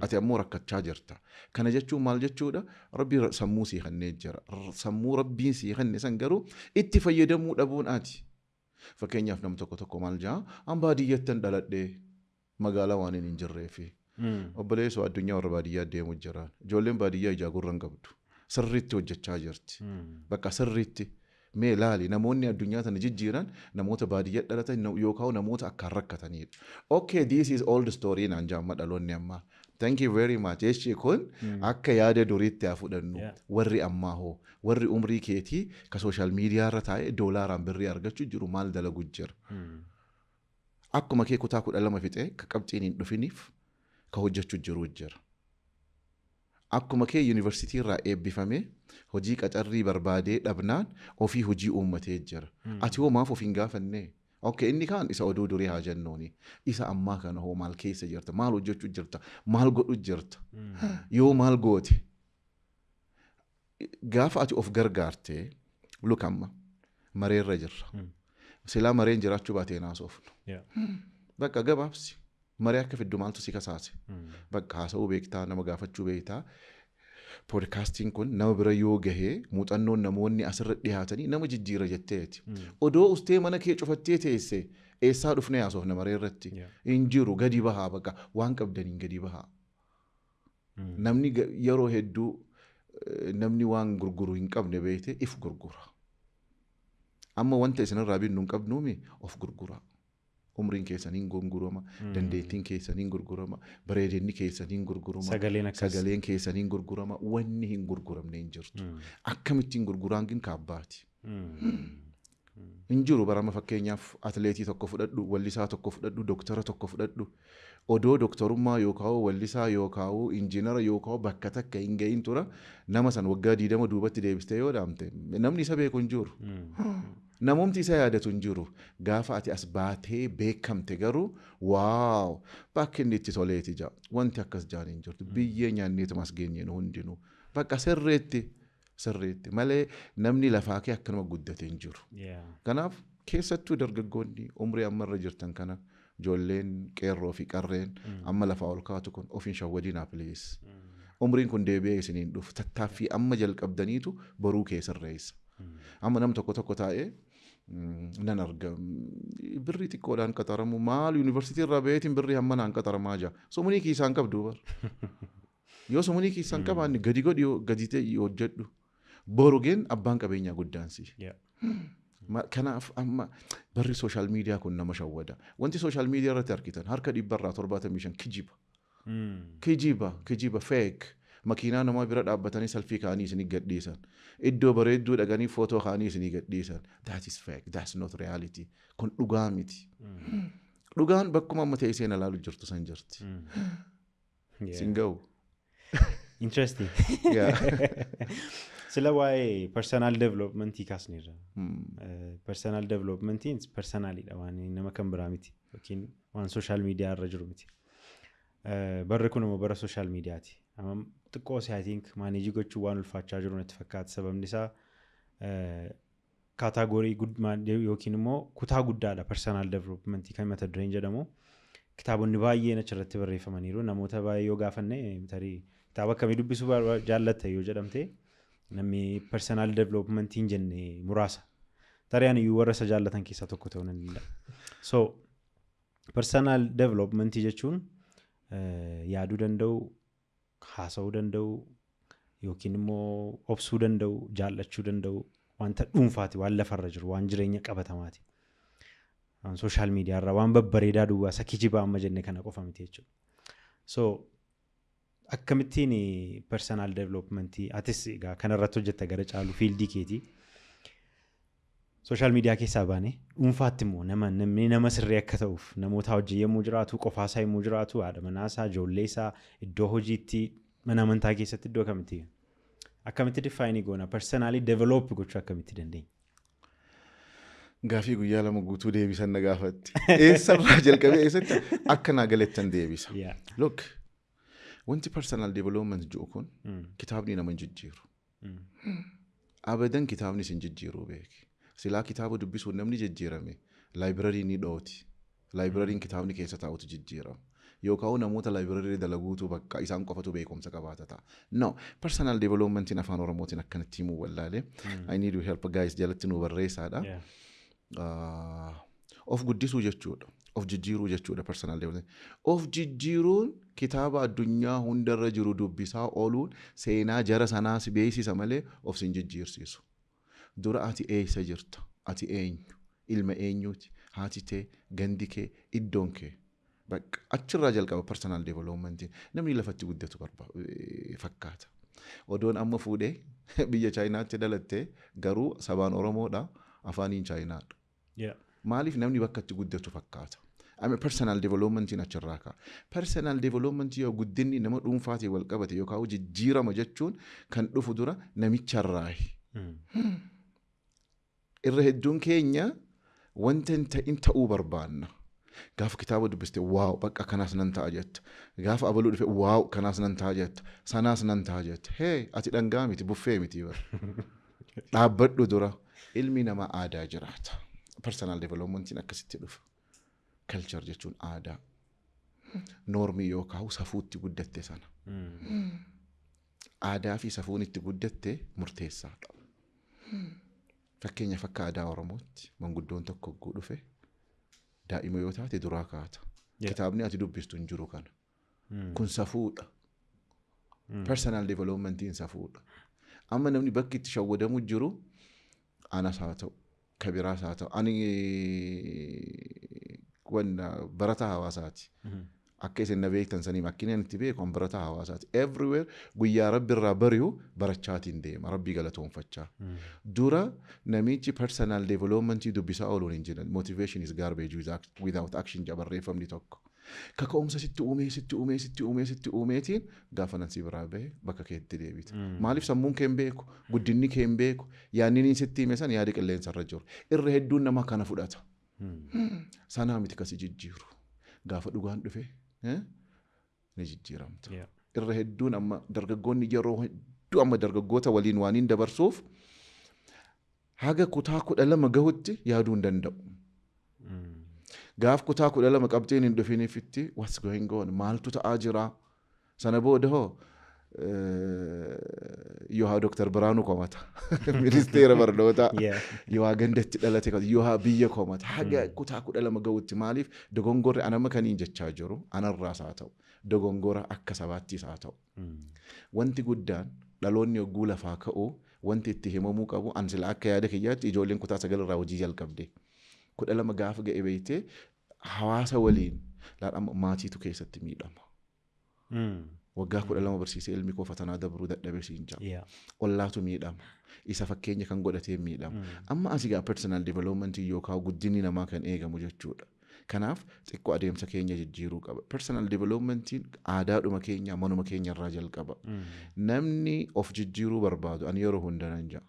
Ati ammoo rakkachaa jirta. Kana jechuun maal jechuudha? Rabbi sammuu sii kennee jira. Sammuu rabbiin sii kenne san garuu itti fayyadamuu dhabuun ati. Fakkeenyaaf nam tokko maal jaa an baadiyyattan dhaladhee magaalaa waan hin jirreefi. Obboleessoo addunyaa warra baadiyyaa deemuu jira. Ijoolleen baadiyyaa ijaa gurra hin qabdu. Sirriitti hojjechaa jirti. Bakka sirriitti. Mee laali namoonni addunyaa tana jijjiiran namoota baadiyyaa dhalatan yookaan namoota akkaan rakkatanidha. Okay, this is all the story naan jaamma dhaloonni ammaa. Thank you very much. Jechi kun akka yaada duriitti haa fudhannu. Warri ammaa hoo warri umrii keetii ka sooshaal miidiyaa irra taa'ee doolaaraan birrii argachuu jiru maal dalagu jira. Akkuma kee kutaa 12 fixee ka qabxiin hin dhufiniif ka hojjechuu jiru jira. Akkuma kee yuunivarsiitii irraa eebbifamee hojii qacarrii barbaadee dhabnaan ofii hojii uummatee jira. Ati hoo maaf of hin gaafannee? Okay, inni kaan isa oduu durii haa jennuuni. Isa ammaa kana hoo maal keessa jirta? Maal hojjechuu jirta? Maal godhu jirta? Yoo maal goote? Gaafa ati of gargaartee lukamma mareerra jirra. Silaa mareen jiraachuu baatee naasofnu. Bakka gabaabsi. Maree akka fiddu maaltu si kasaase? Bakka haasa'uu beektaa nama gaafachuu beektaa. Poodkaastiin kun nama bira yoo gahee muuxannoon namoonni asirra dhiyaatanii nama jijjiira jetteeti. Odoo ustee mana kee cufattee teesse eessaa dhufnee haasofna maree irratti? Hin jiru gadi bahaa bakka waan qabdaniin gadi bahaa. Namni yeroo hedduu namni waan gurguru hin qabne beekte if gurgura. Amma wanta isinirraa binnu hin qabnuumi of gurgura. Umriin keessaniin gurgurama, dandeettiin keessaniin gurgurama, bareedinni keessaniin gurgurama, sagaleen keessaniin gurgurama, wanni hin gurguramne hin jirtu. Akkamittiin gurguraan gin kaabbaati. Hin jiru barama fakkeenyaaf atleetii tokko fudhadhu, wallisaa tokko fudhadhu, doktara tokko fudhadhu. Odoo doktorummaa yookaan wallisaa yookaan injiinara yookaan bakka takka hin gahin tura nama san waggaa 20 duubatti deebistee yoo dhaamte namni isa beeku hin jiru. Namumti isa yaadatu hin jiru. Gaafa ati as baatee beekamte garuu waaw bakki inni itti toleeti jaa. Wanti akkas jaan hin jirtu. Biyyee nyaanneetu mas geenye nu hundinuu. Bakka sirreetti malee namni lafaa kee akkanuma guddate hin jiru. Kanaaf keessattuu dargaggoonni umrii ammarra jirtan kana ijoolleen qeerroo fi qarreen amma lafaa ol kaatu kun ofiin shawwadinaa please. Umriin kun deebi'ee isiniin dhufu tattaaffii amma jalqabdaniitu boruu kee sirreessa. Amma nam tokko taa'ee nan arga birrii xiqqoodhaan qaxaramu maal yuunivarsiitii irraa baheetiin birrii hamma naan qaxaramaa jira. Sumunii kiisaan qabdu bar. Yoo sumunii kiisaan qabaanne gadi ta'e hojjedhu. Borugeen abbaan qabeenyaa guddaansi. Kanaaf amma barri sooshaal miidiyaa kun nama shawwada. Wanti sooshaal miidiyaa irratti argitan harka 175 kijiba fake. Makiinaa namaa bira dhaabbatanii salfii kaanii isinii gadhiisan. Iddoo bareedduu dhaqanii footoo kaanii isinii gadhiisan. That is fake. That's not reality. Kun dhugaa miti. Dhugaan bakkuma amma ta'e seen ilaalu jirtu san jirti. Sin ga'u. Interesting. Sila waa'ee personal developmentii kaasneerra. Personal developmentiin personalidha waan nama kan biraa miti yookiin waan social media irra jiru miti. Barri kun immoo bara social mediaati. Amma xiqqoo I think manage gochuu waan ulfaachaa jiru natti fakkaata. Sababni isaa kaataagorii yookiin immoo kutaa guddaadha personal developmentii kan mata dureen jedhamu. Kitaabonni baay'een achirratti barreeffamaniiru. Namoota baay'ee yoo gaafanne tarii kitaaba akkamii dubbisuu jaallatta yoo jedhamte namni personal developmentiin jenne muraasa. Tarii ani warra isa jaallatan keessaa tokko ta'uu nan danda'a. So personal developmentii jechuun yaaduu danda'u, haasa'uu danda'u, yookiin immoo obsuu danda'u, jaallachuu danda'u, wanta dhuunfaati, waan lafarra jiru, waan jireenya qabatamaati. Social media irraa waan babbareedaa duwwaa isa kijibaa amma jenne kana qofa miti jechuudha. So akkamittiin personal developmentii atis egaa kanarratti hojjetta gara caalu fiildii keetii. Social media keessaa baane dhuunfaatti immoo nama sirrii akka ta'uuf namoota hojii yemmuu jiraatu qofaasaa yemmuu jiraatu haadha manaasaa ijoollee isaa iddoo hojiitti mana amantaa keessatti iddoo kamitti akkamitti define goona personally develop gochuu akkamitti dandeenya. Gaafii guyyaa lama guutuu deebisan na gaafatti. Eessarraa jalqabee eessatti akka naa galettan deebisa. Look wanti personal development jiru kun kitaabni nama hin jijjiiru. Abadan kitaabni sin jijjiiruu beeki. Silaa kitaaba dubbisuun namni jijjiirame library ni dhooti. Libraryin kitaabni keessa taa'utu jijjiirama. Yookaan namoota library dalaguutu bakka isaan qofatu beekumsa qabaata ta'a. No, personal developmentiin afaan Oromootiin akkanatti himuu wallaalee. I need your help guys jalatti nu barreessaadha. Of guddisuu jechuudha. Of jijjiiruu jechuudha personal development. Of jijjiiruun kitaaba addunyaa hundarra jiru dubbisaa ooluun seenaa jara sanaas beeksisa malee of sin jijjiirsiisu. Dura ati eessa jirta? Ati eenyu? Ilma eenyuuti? Haati tee, gandi kee, iddoon kee. Bakka achirraa jalqaba personal developmentiin namni lafatti guddatu fakkaata. Odoon amma fuudhee biyya Chaayinaatti dhalattee garuu sabaan Oromoodha afaaniin Chaayinaadha. Maaliif namni bakka itti guddatu fakkaata? Personal developmentiin achirraa ka'a. Personal developmentii yoo guddinni nama dhuunfaatii wal qabate yookaan jijjiirama jechuun kan dhufu dura namicharraayi. Irra hedduun keenya wanta hin ta'uu barbaanna. Gaafa kitaaba dubbiste waaw bakka kanaas nan ta'a jetta. Gaafa abaluu dhufe waaw kanaas nan ta'a jetta. Sanaas nan ta'a jetta. Ati dhangaa miti buffee miti bara. Dhaabbadhu dura ilmi namaa aadaa jiraata. Personal developmentiin akkasitti dhufa. Culture jechuun aadaa. Noormii yookaan safuutti guddatte sana. Aadaa fi safuun itti guddatte murteessaadha. Fakkeenyaaf akka aadaa Oromootti manguddoon tokko hogguu dhufe daa'ima yoo taate duraa kaata. Kitaabni ati dubbistu hin jiru kana. Kun safuudha. Personal developmentiin safuudha. Amma namni bakki itti shawwadamu jiru anas haa ta'u, kabiraas haa ta'u. Ani barataa hawaasaati. Akka isin na beektan sanii makkineen itti beeku barataa hawaasaati. Everywhere guyyaa rabbi irraa bari'u barachaatiin deema. Rabbii galatoonfachaa. Dura namichi personal developmentii dubbisaa ooluun hin jiran. Motivation is garbage without action jabarreeffamni tokko. Kaka'umsa sitti uumeetiin gaafa nan si biraa bahe bakka keetti deebita. Maaliif sammuun kee hin beeku, guddinni kee hin beeku, yaadni inni sitti hime san yaada qilleensarra jiru. Irra hedduun nama kana fudhata. Sanaa miti kasi jijjiiru. Gaafa dhugaan dhufe ni jijjiiramta. Irra hedduun amma dargaggoonni yeroo hedduu amma dargaggoota waliin waan hin dabarsuuf haga kutaa 12 gahutti yaaduu hin danda'u. Gaaf kutaa 12 qabxiin hin dhufinifitti what's going on maaltu ta'aa jira. Sana booda hoo yoo haa Dr. Biraanuu komata ministeera barnootaa yoo haa gandatti dhalate yoo haa biyya komata haga kutaa 12 gahutti maaliif dogongorri anama kaniin jechaa jiru anarraas haa ta'u dogongora akka sabaattis haa ta'u. Wanti guddaan dhaloonni hogguu lafaa ka'u wanti itti himamuu qabu an sila akka yaada kiyyaatti ijoolleen kutaa 9 irraa hojii jalqabde 12 gaafa ga'e beeytee hawaasa waliin maatiitu keessatti miidhama. Waggaa 12 barsiisee ilmi koo fatanaa dabruu dadhabee siin jaa. Ollaatu miidhama. Isa fakkeenya kan godhatee miidhama. Amma asigaa personal development yookaan guddinni namaa kan eegamu jechuudha. Kanaaf xiqqoo adeemsa keenya jijjiiruu qaba. Personal developmentiin aadaadhuma keenya manuma keenya irraa jalqaba. Namni of jijjiiruu barbaadu ani yeroo hunda nan jaa.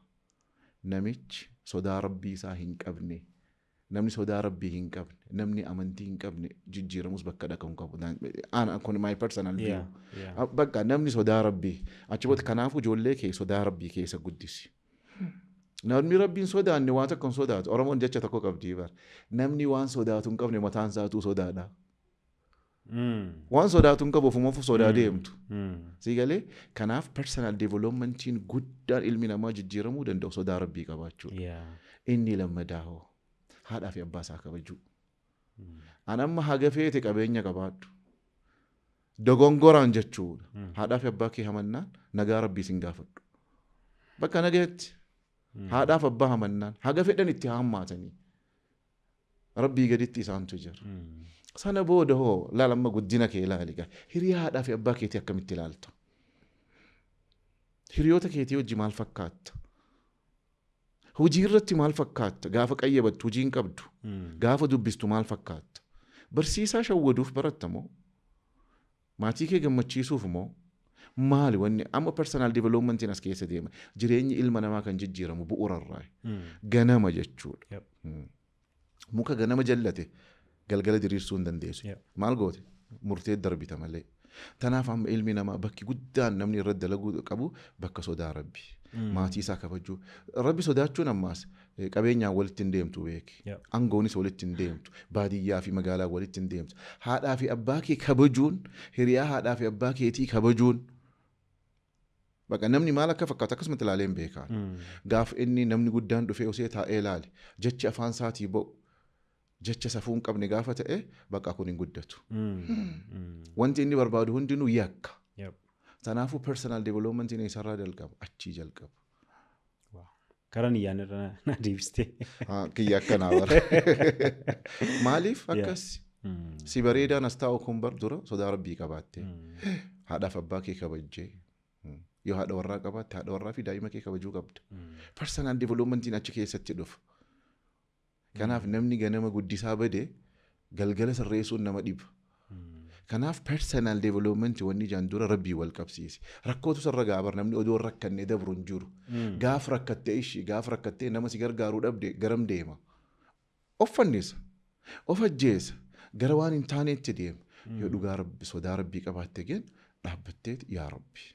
Namichi sodaa rabbii isaa hin qabne. Namni sodaa rabbii hin qabne, namni amantii hin qabne jijjiiramus bakka dhaqan qabu. Ana kun my personal view. Bakka namni sodaa rabbii achibooti kanaafuu ijoollee kee sodaa rabbii keessa guddisi. Namni rabbiin sodaanne waan tokko hin sodaatu. Oromoon jecha tokko qabdi bar. Namni waan sodaatu hin qabne mataan isaatuu sodaadha. Waan sodaatu hin qabu ofumaaf sodaa deemtu. Siigalee kanaaf personal developmentiin guddaan ilmi namaa jijjiiramuu danda'u sodaa rabbii qabaachuudha. Inni lammadaa hoo. Haadhaa fi abbaa isaa kabajuu. Ani amma haga feete qabeenya qabaadhu. Dogongoraan jechuudha. Haadhaa fi abbaa kee hamannaan nagaa rabbii sin gaafadhu. Bakka nagaatti haadhaa fi abbaa hamannaan haga fedhan itti hammaatanii rabbii gaditti isaantu jira. Sana booda hoo laalamma guddina kee ilaaliga. Hiriyaa haadhaa fi abbaa keetii akkamitti ilaalta? Hiriyoota keetii wajji maal fakkaata? Hojii irratti maal fakkaata? Gaafa qayyabattu hojii hin qabdu. Gaafa dubbistu maal fakkaata? Barsiisaa shawwaduuf baratta moo? Maatii kee gammachiisuuf moo? Maali wanni amma personal developmentiin as keessa deema. Jireenyi ilma namaa kan jijjiiramu bu'uurarraa. Ganama jechuudha. Muka ganama jallate galgala diriirsuu hin dandeessu. Maal goote? Murtee darbita malee. Tanaaf amma ilmi namaa bakki guddaan namni irratti dalaguu qabu bakka sodaa rabbii. Maatii isaa kabajuu. Rabbi sodaachuun ammaas qabeenyaan walitti hin deemtu beeki. Angoonis walitti hin deemtu. Baadiyyaa fi magaalaa walitti hin deemtu. Haadhaa fi abbaa kee kabajuun, hiriyaa haadhaa fi abbaa keetii kabajuun. Bakka namni maal akka fakkaatu akkasumatti ilaalee hin beekaa. Gaafa inni namni guddaan dhufee osoo taa'ee ilaale jechi afaan isaatii ba'u. Jecha safuu hin qabne gaafa ta'e bakka kun hin guddatu. Wanti inni barbaadu hundinuu yakka. Tanaafuu personal developmentiin isarraa jalqaba achii jalqaba. Karan iyyaan irra na deebiste. Kiyya akkanaa bara. Maaliif akkas si bareedaan as taa'u kun bar dura sodaa rabbii qabaatte. Haadhaaf abbaa kee kabajjee. Yoo haadha warraa qabaatte haadha warraa fi daa'ima kee kabajuu qabda. Personal developmentiin achi keessatti dhufa. Kanaaf namni ganama guddisaa badee galgala sirreessuun nama dhiba. Kanaaf personal development wanni jaan dura rabbii wal qabsiise. Rakkootu sarra gaabar namni odoo rakkannee dabru hin jiru. Gaaf rakkattee ishii gaaf rakkattee nama si gargaaruu dhabde garam deema. Of fannisa. Of ajjeesa. Gara waan hin taaneetti deema. Yoo dhugaa rabbi sodaa rabbii qabaatte gen dhaabbatteet yaa rabbi.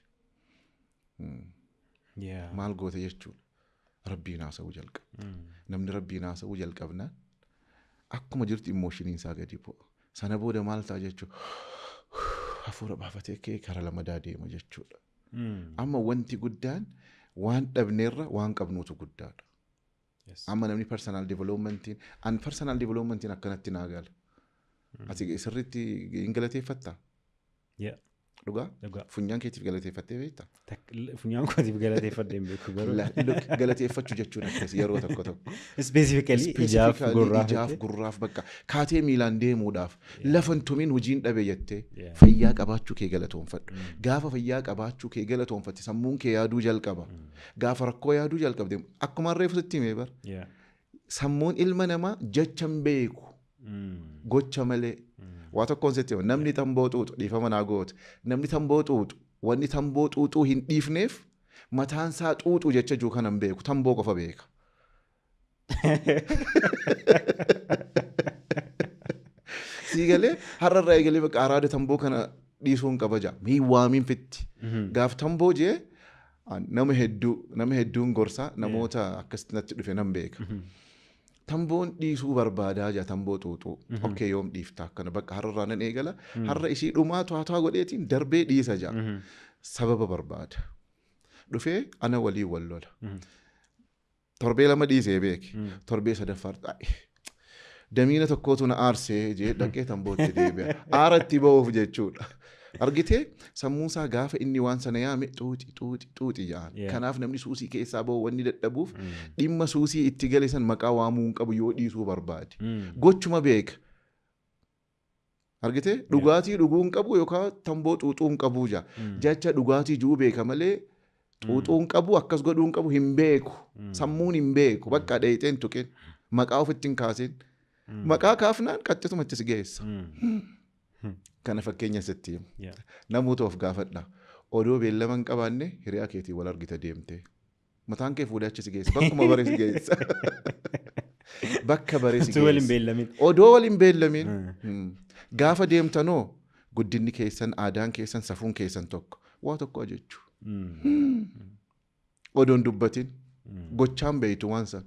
Maal goote jechuudha. Rabbiin haasa'uu jalqaba. Namni rabbiin haasa'uu jalqabnaan akkuma jirtu immoshiniin isaa gadi bu'a. Sana booda maal ta'a jechuudha. Hafuura baafatee kee kara lamadaa deema jechuudha. Amma wanti guddaan waan dhabneerra waan qabnuutu guddaadha. Amma namni personal developmentiin akkanatti naa gala. Ati sirriitti hin galateeffattaa? Dhugaa? Funyaan keetiif galateeffattee beektaa? Funyaan kootiif galateeffadhee hin beeku garuu. Galateeffachuu jechuun akkas yeroo tokko tokko. Specifically ijaaf gurraaf. Ijaaf gurraaf bakka kaatee miilaan deemuudhaaf lafan tumiin hojiin dhabe jettee fayyaa qabaachuu kee galatoonfadhu. Gaafa fayyaa qabaachuu kee galatoonfatte sammuun kee yaaduu jalqaba. Gaafa rakkoo yaaduu jalqabde akkuma reefu sitti himee bara. Sammuun ilma namaa jecha hin beeku. Gocha malee. Waa tokkoon sitti hima namni tamboo xuuxu dhiifama naa goote namni tamboo xuuxu wanni tamboo xuuxuu hin dhiifneef mataan isaa xuuxu jecha juu kanan beeku tamboo qofa beeka. Siigalee har'arraa eegalee bakka araada tamboo kana dhiisuun qabaja mii waamiin fitti gaaf tamboo jee nama hedduun gorsaa namoota akkasitti dhufe nan beeka. Tamboon dhiisuu barbaadaa jaa tamboo xuuxuu okkee yoom dhiifta akkana bakka har'arraa nan eegala har'a ishii dhumaa to'ataa godheetiin darbee dhiisa jaa sababa barbaada dhufee ana waliin wal lola torbee 2 dhiisee beeki torbee 3 damiina tokkootu na aarsee jee dhaqee tambootti deebi'a aaratti ba'uuf jechuudha. Argitee sammuusaa gaafa inni waan sana yaame xuuxi ja'an. Kanaaf namni suusii keessaa ba'u wanni dadhabuuf dhimma suusii itti gale san maqaa waamuu hin qabu yoo dhiisuu barbaade. Gochuma beeka. Argitee dhugaatii dhuguu hin qabu yookaan tamboo xuuxuu hin qabu jaa. Jecha dhugaatii jiru beeka malee xuuxuu hin qabu akkas godhuu hin qabu hin beeku. Sammuun hin beeku bakka dheeyxeen tuqeen maqaa ofitti hin kaasin. Maqaa kaafnaan qaxxisumatti si geessa. Kana fakkeenya sitti himu. Namoota of gaafadha. Odoo beellama hin qabaanne hiriyaa keetii wal argita deemtee. Mataan kee fuudhee achi si geessa. Bakkuma baree si geessa. Bakka baree si geessa. Odoo wal hin beellamin. Gaafa deemtanoo guddinni keessan, aadaan keessan, safuun keessan tokko. Waa tokko jechuu. Odoon dubbatin. Gochaan beeytu waan san.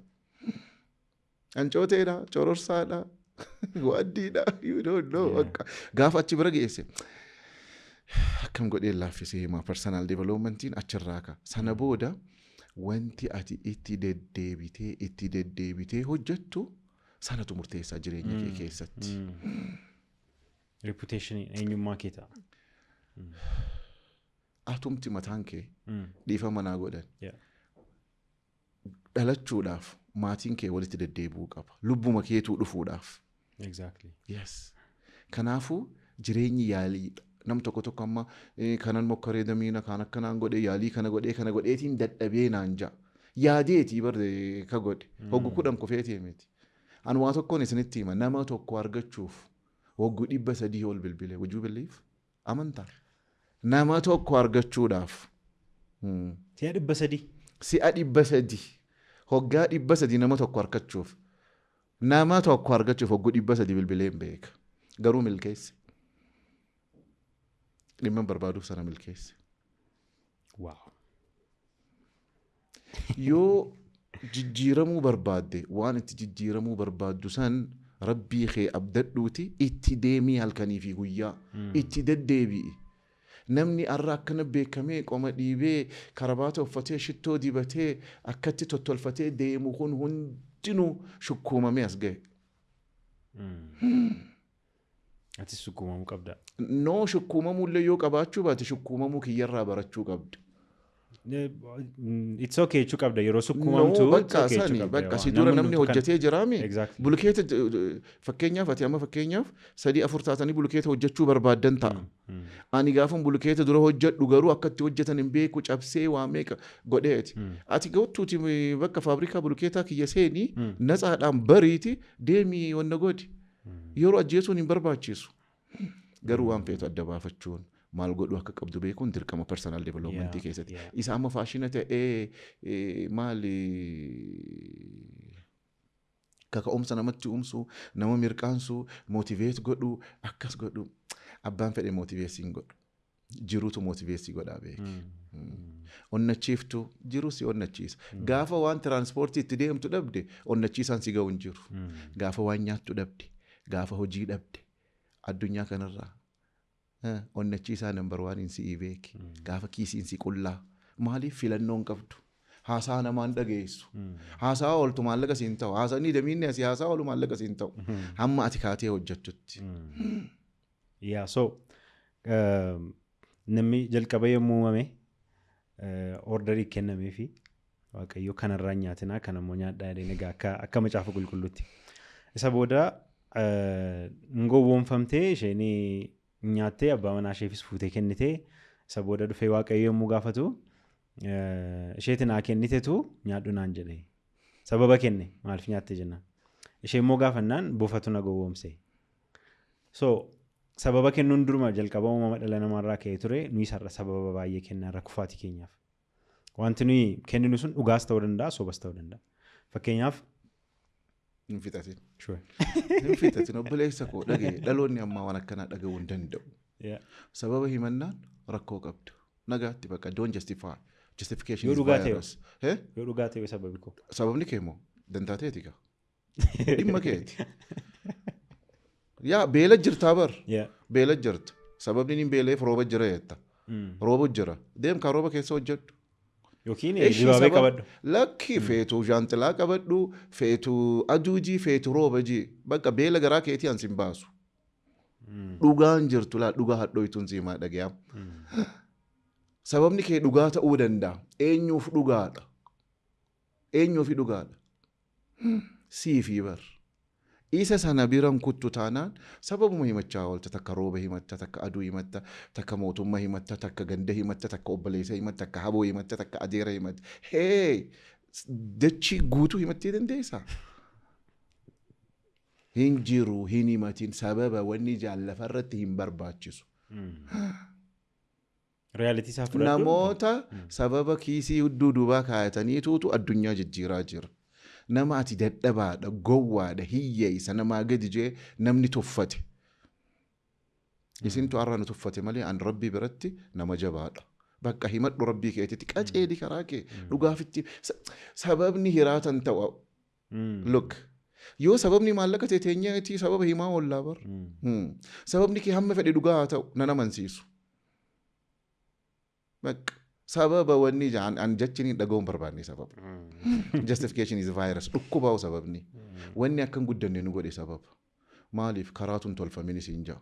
Ancooteedha, cororsaadha, waaddiidha, you don't know. Gaafa achi bira geesse. Akkam godhee laaffisee himaa personal developmentiin achirraa ka'a. Sana booda wanti ati itti deddeebitee hojjettu sanatu murteessaa jireenya kee keessatti. Reputation eenyummaa kee ta'a. Atumti mataan kee dhiifama naa godhan. Dhalachuudhaaf maatiin kee walitti deddeebi'uu qaba. Lubbuma keetuu dhufuudhaaf. Exactly. Yes. Kanaafuu jireenyi yaaliidha. Nam tokko amma kanan mokkaree damiina kaan akkanaan godhe yaalii kana godheetiin dadhabee naan ja'a. Yaadeetii barre ka godhe. Hoggu 10 kufeetii miti. An waa tokkoon isinitti hima nama tokko argachuuf hoggu 300 ol bilbile. Would you believe? Amantaa. Nama tokko argachuudhaaf. Si'a 300. Si'a 300. Hoggaa 300 nama tokko argachuuf. Nama tokko argachuuf hoggu 300 bilbileen beeka. Garuu milkeesse. Dhimma barbaaduuf sana milkeesse. Wow. Yoo jijjiiramuu barbaadde waan itti jijjiiramuu barbaaddu san rabbii kee abdadhuuti itti deemii halkanii fi guyyaa itti deddeebi'i. Namni arra akkana beekamee qoma dhiibee karabaata uffatee shittoo dibatee akkatti tottolfatee deemu kun hundinuu shukkuumamee as ga'e. Ati shukkuumamuu qabda. Noo shukkuumamuu illee yoo qabaachuu baate shukkuumamuu kiyyarraa barachuu qabda. It's okay jechuu qabda yeroo shukkuumamtu. Bakka si dura namni hojjetee jiraame bulukeeta fakkeenyaaf ati amma fakkeenyaaf 3-4 taatanii bulukeeta hojjechuu barbaaddan ta'a. Ani gaafan bulukeeta dura hojjedhu garuu akkatti hojjetan hin beeku cabsee waa meeqa godheeti. Ati gawtuuti bakka faabrikaa bulukeetaa kiyya seenii natsaadhaan bariiti deemii wanna godhi. Yeroo ajjeesuun hin barbaachisu. Garuu waan feetu adda baafachuun. Maal godhu akka qabdu beekuun dirqama personal developmentii keessatti. Isa amma faashina ta'ee maali kaka'umsa namatti uumsu, nama mirqaansu, motiveet godhu, akkas godhu. Abbaan fedhe motiveesiin godhu. Jiruutu motiveesii godhaa beeki. Onnachiiftu jiru si onnachiisa. Gaafa waan tiraanspoortii itti deemtu dhabde onnachiisaan si ga'u hin jiru. Gaafa waan nyaattu dhabde, gaafa hojii dhabde addunyaa kanarraa. Onnachiisaa nambar waan hin si'ii beeki. Gaafa kiisiin si qullaa. Maaliif filannoon qabdu? Haasaa namaan dhageessu. Haasaa ooltu maallaqa siin ta'u. Haasanii damiinni asii haasaa oolu maallaqa siin ta'u. Hamma ati kaatee hojjettutti. Yeah, so namni jalqaba yommuu uumame orderii kennamee fi waaqayyo kanarraa nyaatinaa kan ammoo nyaadhaa egaa akka macaafa qulqulluutti. Isa booda ngowwoomfamtee isheenii nyaattee abbaa manaa isheefis fuutee kennitee isa booda dhufee waaqayyo yommuu gaafatu isheeti naa kennitetu nyaadhu naan jedhe. Sababa kenne maaliif nyaatte jennaan. Ishee immoo gaafannaan buufatu na gowwoomse. So sababa kennuun duruma jalqaba uumama dhala namaarraa ka'ee ture nuyi sarara sababa baay'ee kennaa irra kufaatii keenyaaf. Wanti nuyi kenninu sun dhugaas ta'uu danda'a sobas ta'uu danda'a. Fakkeenyaaf. Hin fixatin. Hin fixatin obboleessa koo dhagee dhaloonni ammaa waan akkanaa dhaga'uu hin danda'u. Sababa himannaan rakkoo qabdu. Nagaatti bakka don't justify. Justification is virus. Yoo dhugaa ta'e sababi koo. Sababni kee moo dantaateeti kaa. Dhimma keeti. Yaa beela jirtaa bar. Beela jirta. Sababni inni beeleef rooba jira jetta. Rooba jira. Deem kaa rooba keessa hojjedhu. Yookiin dibaabee qabadhu. Lakki feetuu jaantilaa qabadhu, feetuu aduujii, feetuu roobajii. Bakka beela garaa keetii ansi hin baasu. Dhugaan jirtu laa dhugaa hadhooytuun siimaa dhagayaam. Sababni kee dhugaa ta'uu danda'a. Eenyuuf dhugaadha? Eenyuufi dhugaadha? Siifi bar. Isa sana biran kuttu taanaan sababuma himachaa oolta takka rooba himatta, takka aduu himatta, takka mootummaa himatta, takka ganda himatta, takka obboleessa himatta, takka haboo himatta, takka adeera himatta. Dachii guutuu himattee dandeessaa? Hin jiru hin himatiin sababa wanni jaallafarratti hin barbaachisu. Namoota sababa kiisii hudduu duubaa kaayataniituutu addunyaa jijjiiraa jira. Nama ati dadhabaadha, gowwaadha, hiyyeessa, namaa gadi jee namni tuffate. Isintu har'a nu tuffate malee an rabbii biratti nama jabaadha. Bakka himadhu rabbii keetitti qaceeli karaa kee dhugaafitti sababni hiraatan ta'u. Look, yoo sababni maallaqa ta'e teenyeetii sababa himaa oollaa bar. Sababni kee hamma fedhe dhugaa haa ta'u nan amansiisu. Bakka. Sababa wanni an jechini dhaga'uun barbaanne sababa. Justification is virus. Dhukkubaa'u sababni. Wanni akkan guddanne nu godhe sababa. Maaliif karaatuun tolfamini siin jaa?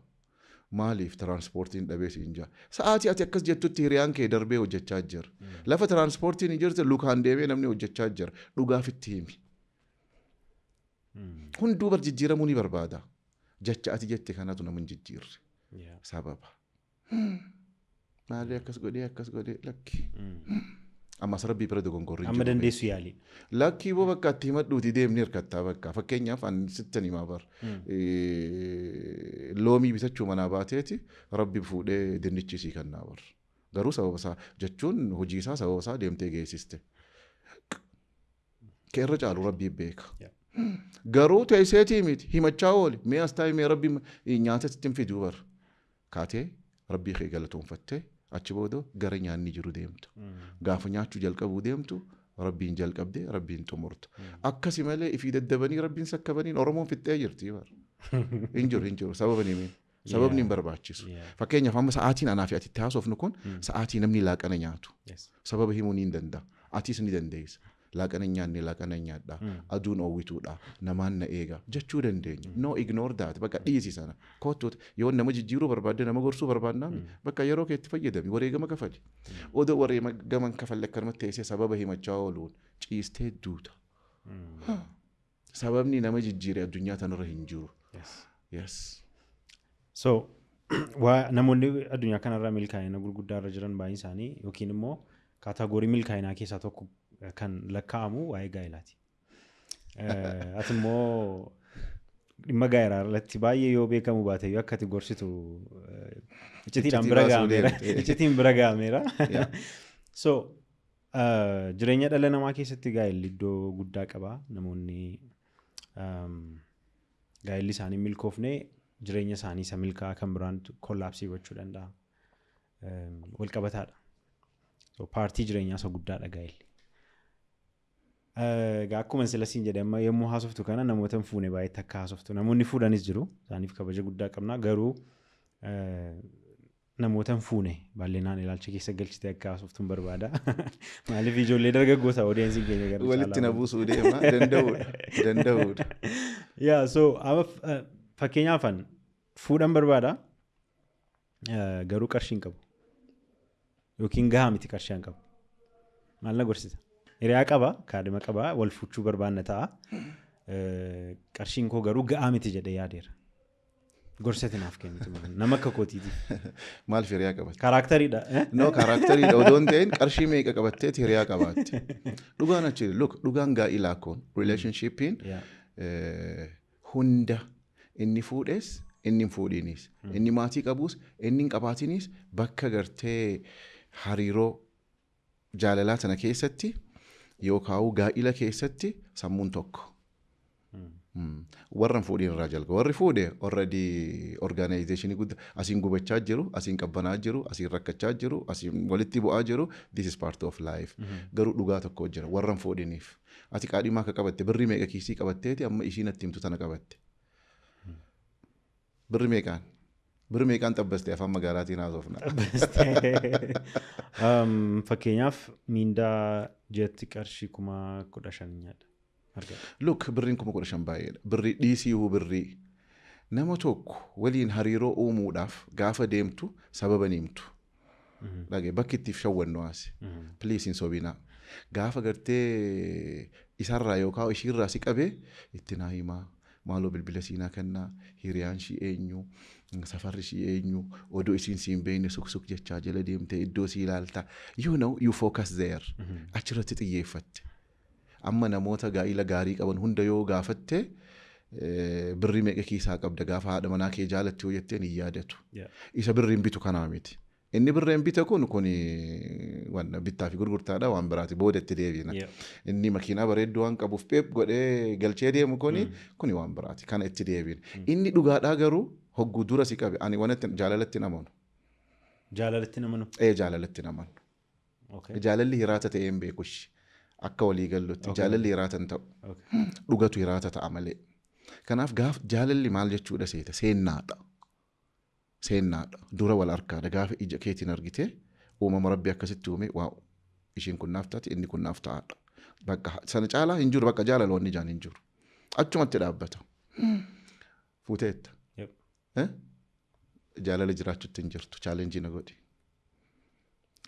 Maaliif tiranspoortiin dhabee siin jaa? Sa'aatii ati akkas jettutti hiriyaan kee darbee hojjechaa jira. Lafa tiranspoortiin hin jirte lukaan deemee namni hojjechaa jira. Dhugaafitti himi. Hunduu bar jijjiiramuu ni barbaada. Jecha ati jette kanatu nama hin jijjiirre. Sababa. Maali akkas godhee lakki. Ammas rabbii bira dogongorri jiru. Amma dandeessu yaali. Lakki boo bakka itti himadhuuti deemni hirkattaa bakka. Fakkeenyaaf an sittan himaa bar. Loomii bitachuu manaa baateeti rabbi fuudhee dinnichisii kannaa bar. Garuu sababa isaa jechuun hojii isaa sababa isaa deemtee geessiste. Keerra caalu rabbii beeka. Garuu teesseetii miti himachaa ooli. Mee as taa'e mee rabbi nyaata ittiin fiduu bar. Kaatee rabbii kee galatoonfattee achi booda gara nyaanni jiru deemtu. Gaafa nyaachuu jalqabuu deemtu rabbiin jalqabdee rabbiin xumurta. Akkasi malee ifii daddabanii rabbiin sakkabaniin Oromoon fixxee jirti bar. Hin jiru sababni himeen. Sababni hin barbaachisu. Fakkeenyaaf amma sa'aatiin anaa fi ati itti haasofnu kun sa'aatii namni laaqana nyaatu. Sababa himuu ni danda'a. Atis ni dandeessa. Laaqana nyaanne laaqana nyaadha. Aduun oowwituudha. Namaan na eega jechuu dandeenya. No ignore that. Bakka dhiisi sana. Kottuuta yoo nama jijjiiruu barbaadde nama gorsuu barbaadnaan bakka yeroo keetti fayyadami wareegama kafali. Odoo wareegaman kafalle akkanumatti teessee sababa himachaa ooluun ciistee duuta. Sababni nama jijjiire addunyaa tanarra hin jiru. Yes. So namoonni addunyaa kanarra milkaa'ina gurguddaa irra jiran baay'een isaanii yookiin immoo kaatagoorii milkaa'inaa keessaa tokko kan lakkaa'amu waa'ee gaa'ilaati. Ati immoo dhimma gaa'elaa irratti baay'ee yoo beekamu baate akka ati gorsitu iccitiin bira ga'ameera. So jireenya dhala namaa keessatti gaa'elli iddoo guddaa qaba. Namoonni gaa'elli isaanii milkoofne jireenya isaanii isa milkaa'aa kan biraan kollaapsii gochuu danda'a. Walqabataadha. So paartii jireenyaa isa guddaadha gaa'elli. Akkuma silasiin jedhe amma yommuu haasoftu kana namoota hin fuune baay'eetti akka haasoftu. Namoonni fuudhanis jiru. Isaaniif kabaja guddaa qabna. Garuu namoota hin fuune bal'inaan ilaalcha keessa galchitee akka haasoftu hin barbaada. Maaliif ijoollee dargaggoota odeensiin keenya gara walitti na buusuu deema danda'uudha. Yaa so fakkeenyaafan fuudhan barbaada. Garuu qarshii hin qabu. Yookiin gahaa miti qarshii hin qabu. Maal na gorsita? Hiriyaa qaba, kaadhima qaba, wal fuudhuu barbaanna ta'a. Qarshiin koo garuu ga'aa miti jedhee yaadeera. Gorsati naaf kennitu nama akka kootiiti. Maaliif hiriyaa qabatti? Karaakteriidha. No karaakteriidha odoon ta'in qarshii meeqa qabattee hiriyaa qabaatti. Dhugaan achi dhugaan gaa'ilaa kun relationshipiin hunda inni fuudhes inni hin fuudhinis inni maatii qabus inni hin qabaatinis bakka gartee hariiroo jaalalaa sana keessatti yookaan gaa'ila keessatti sammuun tokko. Warra fuudhiin irraa jalqaba. Warri fuudhee already organizationii guddaa asiin gubachaa jiru, asiin qabbanaa jiru, asiin rakkachaa jiru, asiin walitti bu'aa jiru. This is part of life. Garuu dhugaa tokko jira warra fuudhiniif. Ati qaadhimaa akka qabatte birrii meeqa kiisii qabatteeti amma ishiin atti himtu tana qabatte. Birrii meeqaan? Birrii meeqaan xabbastee afaan magaalaatiin haasofna. Fakkeenyaaf miindaa jeetti qarshii 15,000 nyaadha. Look, birriin 15,000 baay'eedha. Birrii dhiisii birrii. Nama tokko waliin hariiroo uumuudhaaf gaafa deemtu sababa ni himtu. Bakki ittiif shawwannu asi. Please hin sobinaa. Gaafa gartee isarraa yookaan ishiirraa si qabee itti naa himaa. Maaloo bilbila siinaa kennaa, hiriyaan shii eenyu, safarri shii eenyu, odoo isiin siin beekne suk jechaa jala deemtee iddoo sii ilaalta. You know, you focus there. Achirratti xiyyeeffatte. Amma namoota gaa'ila gaarii qaban hunda yoo gaafatte birrii meeqa kiisaa qabda gaafa haadha manaa kee jaalatti yoo jetteen hin yaadatu. Isa birriin bitu kanaa miti. Inni birreen bite kun bittaa fi gurgurtaadha waan biraati boodatti deebiina. Inni makiinaa bareedduu waan qabuuf peep godhee galchee deemu kuni waan biraati kana itti deebiina. Inni dhugaadhaa garuu hogguu dura si qabe ani wanatti jaalalatti namanu. Jaalalatti namanu? Jaalalatti namanu. Jaalalli hiraata ta'ee hin beekushi. Akka walii gallutti jaalalli hiraata hin ta'u. Dhugatu hiraata ta'a malee. Kanaaf gaaf jaalalli maal jechuudha seeta seennaadha. Seennaadha. Dura wal harkaadha. Gaafa ija keetiin argite uumama rabbi akkasitti uume waa ishiin kun naaf taate inni kun naaf ta'aadha. Bakka sana caalaa hin jiru bakka jaalaloonni jaan hin jiru. Achumatti dhaabbata. Fuuteetta. Jaalala jiraachuutti hin jirtu. Chaalenjii na godhi.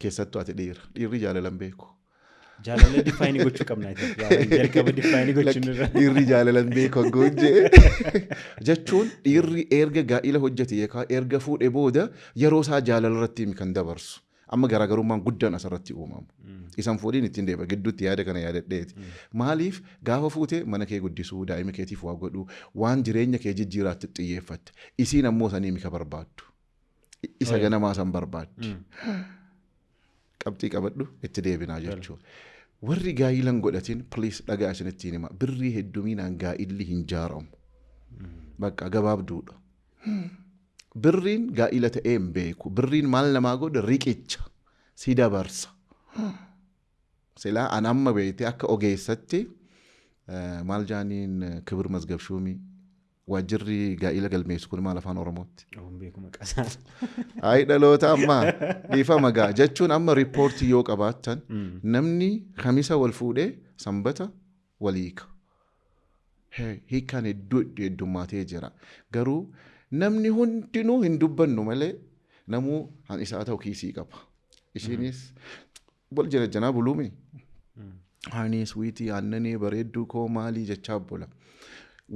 Keessattuu ati dhiira. Dhiirri jaalalan beeku. Jaalala difaayinii gochuu qabna. Jalqaba difaayinii gochuun irra. Dhiirri jaalalan beeku goojjee. Jechuun dhiirri erga gaa'ila hojjete yookaan erga fuudhee booda yeroo isaa jaalala irratti kan dabarsu. Amma garaagarummaan guddaan asirratti uumamu. Isaan fuudhiin ittiin deema gidduutti yaada kana yaadadheeti. Maaliif gaafa fuutee mana kee guddisuu daa'ima keetiif waa godhuu waan jireenya kee jijjiiraatti xiyyeeffatte. Isiin ammoo sanii mika barbaaddu. Isa ganamaa san barbaaddi. Qabxii qabadhu itti deebinaa jechuudha. Warri gaa'ilan godhatiin please dhagaa isinittiin hima. Birrii hedduminaan gaa'illi hin jaaramu. Bakka gabaabduudha. Birriin gaa'ila ta'ee hin beeku. Birriin maal namaa godha riqicha si dabarsa. Silaa an amma beekte akka ogeessatti maal jaaniin kibir mazgabshuumii waajjirri gaa'ila galmeessu kun maal afaan Oromootti. Ayi dhaloota ammaa dhiifama gaa jechuun amma riippoortii yoo qabaattan namni kamisa wal fuudhee sanbata waliika. Hiikaan heddummaatee jira. Garuu namni hundinuu hin dubbannu malee namuu han isaa ta'u kiisii qaba. Ishiinis wal janajjanaa buluumi. Hani swiitii aannanii bareedduu koo maalii jechaa bula.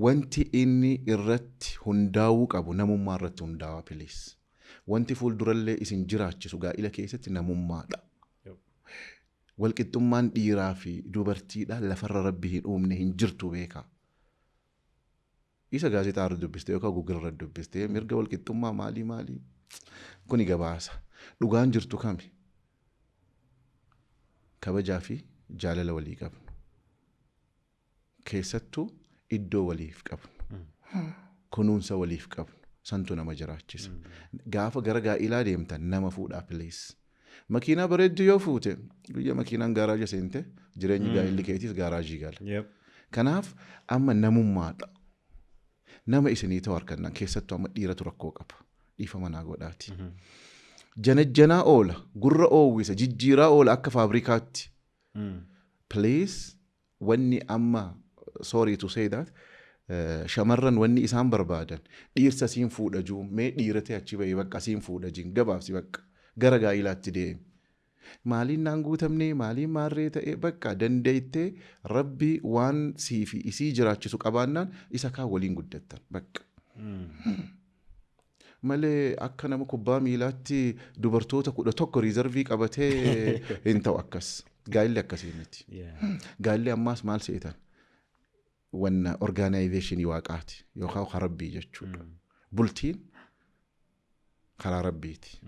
Wanti inni irratti hundaa'uu qabu namummaa irratti hundaa'a please. Wanti fuuldurallee isin jiraachisu gaa'ila keessatti namummaadha. Walqixxummaan dhiiraa fi dubartiidha lafarra rabbi hin uumne hin jirtu beeka. Isa gaazexaa irra dubbiste yookaan Google irra dubbiste mirga walqixxummaa maalii kuni gabaasa. Dhugaan jirtu kami? Kabajaa fi jaalala walii qabnu. Keessattuu iddoo waliif qabnu. Kunuunsa waliif qabnu. Santu nama jiraachisa. Gaafa gara gaa'ilaa deemtan nama fuudhaa please. Makiinaa bareedduu yoo fuute biyya makiinaan gaaraaja seente jireenyi gaa'illi keetiis gaaraajii gala. Kanaaf amma namummaadha. Nama isinii ta'u harkannan keessattuu amma dhiiratu rakkoo qaba. Dhiifama naa godhaati. Janajjanaa oola, gurra oowwisa, jijjiiraa oola akka faabrikaatti. Please wanni amma sorry to say that shamarran wanni isaan barbaadan dhiirsa siin fuudha juun mee dhiirate achi bahee bakka siin fuudha jiin gabaabsi bakka gara gaa'ilaatti deemi. Maaliin naan guutamne maaliin maarree ta'e bakka dandeettee rabbi waan sii fi isii jiraachisu qabaannaan isa kaa waliin guddattan bakka. Malee akka nama kubbaa miilaatti dubartoota 11 riizarvii qabatee hin ta'u akkas. Gaa'illi akkasii miti. Gaa'illi ammaas maal seetan? Wanna organizationii waaqaati yookaan harabbii jechuudha. bultiin karaa rabbiiti.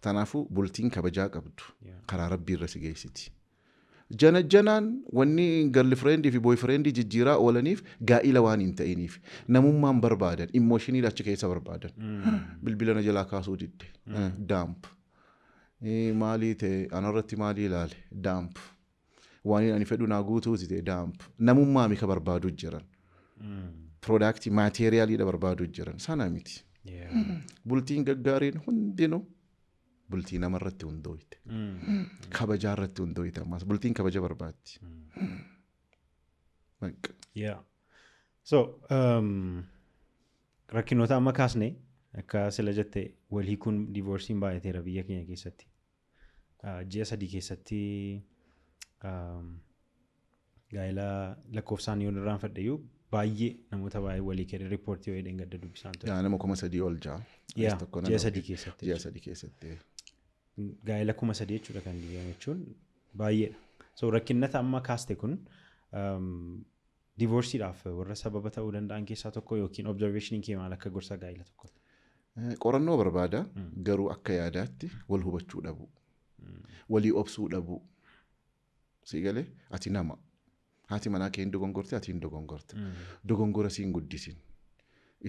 Kanaafuu bultiin kabajaa qabdu karaa rabbii irra si geessiti. Janaan wanni girlfriend fi boyfriend jijjiiraa oolaniif gaa'ila waan hin ta'iniif namummaan barbaadan emotionii achi keessa barbaadan. Bilbila na jalaa kaasuu didde damp maalii ta'e anarratti maalii ilaale damp waan ani fedhu naa guutuuti ta'e damp namummaa mika barbaadu jiran product materialii da barbaadu jiran sana miti. Bultiin gaggaariin hundinuu bultii namarratti hundooyte. Kabajaa irratti hundooyte ammas bultiin kabaja barbaatti. Yeah. So rakkinoota amma kaasne akka sila jette wal hiikuun divorsiin baay'ateera biyya keenya keessatti. Ji'a 3 keessatti gaa'ela lakkoofsaan yoo irraan fadhayyuu baay'ee namoota baay'ee walii kee riippoortii yoo hidhan gadda dubbisaan ture. Nama 3,000 ol ja'a. Ji'a 3 keessatti. Ji'a 3 keessatti. Gaa'ela 3,000 jechuudha kan diigamu jechuun baay'eedha. So rakkinata amma kaaste kun divorsiidhaaf warra sababa ta'uu danda'an keessaa tokko yookiin observation kee maal akka gorsa gaa'ela tokko? Qorannoo barbaada garuu akka yaadaatti wal hubachuu dhabu. Walii obsuu dhabu. Siigalee ati nama. Haati manaa kee hin dogongorte ati hin dogongorte. Dogongora siin guddisin.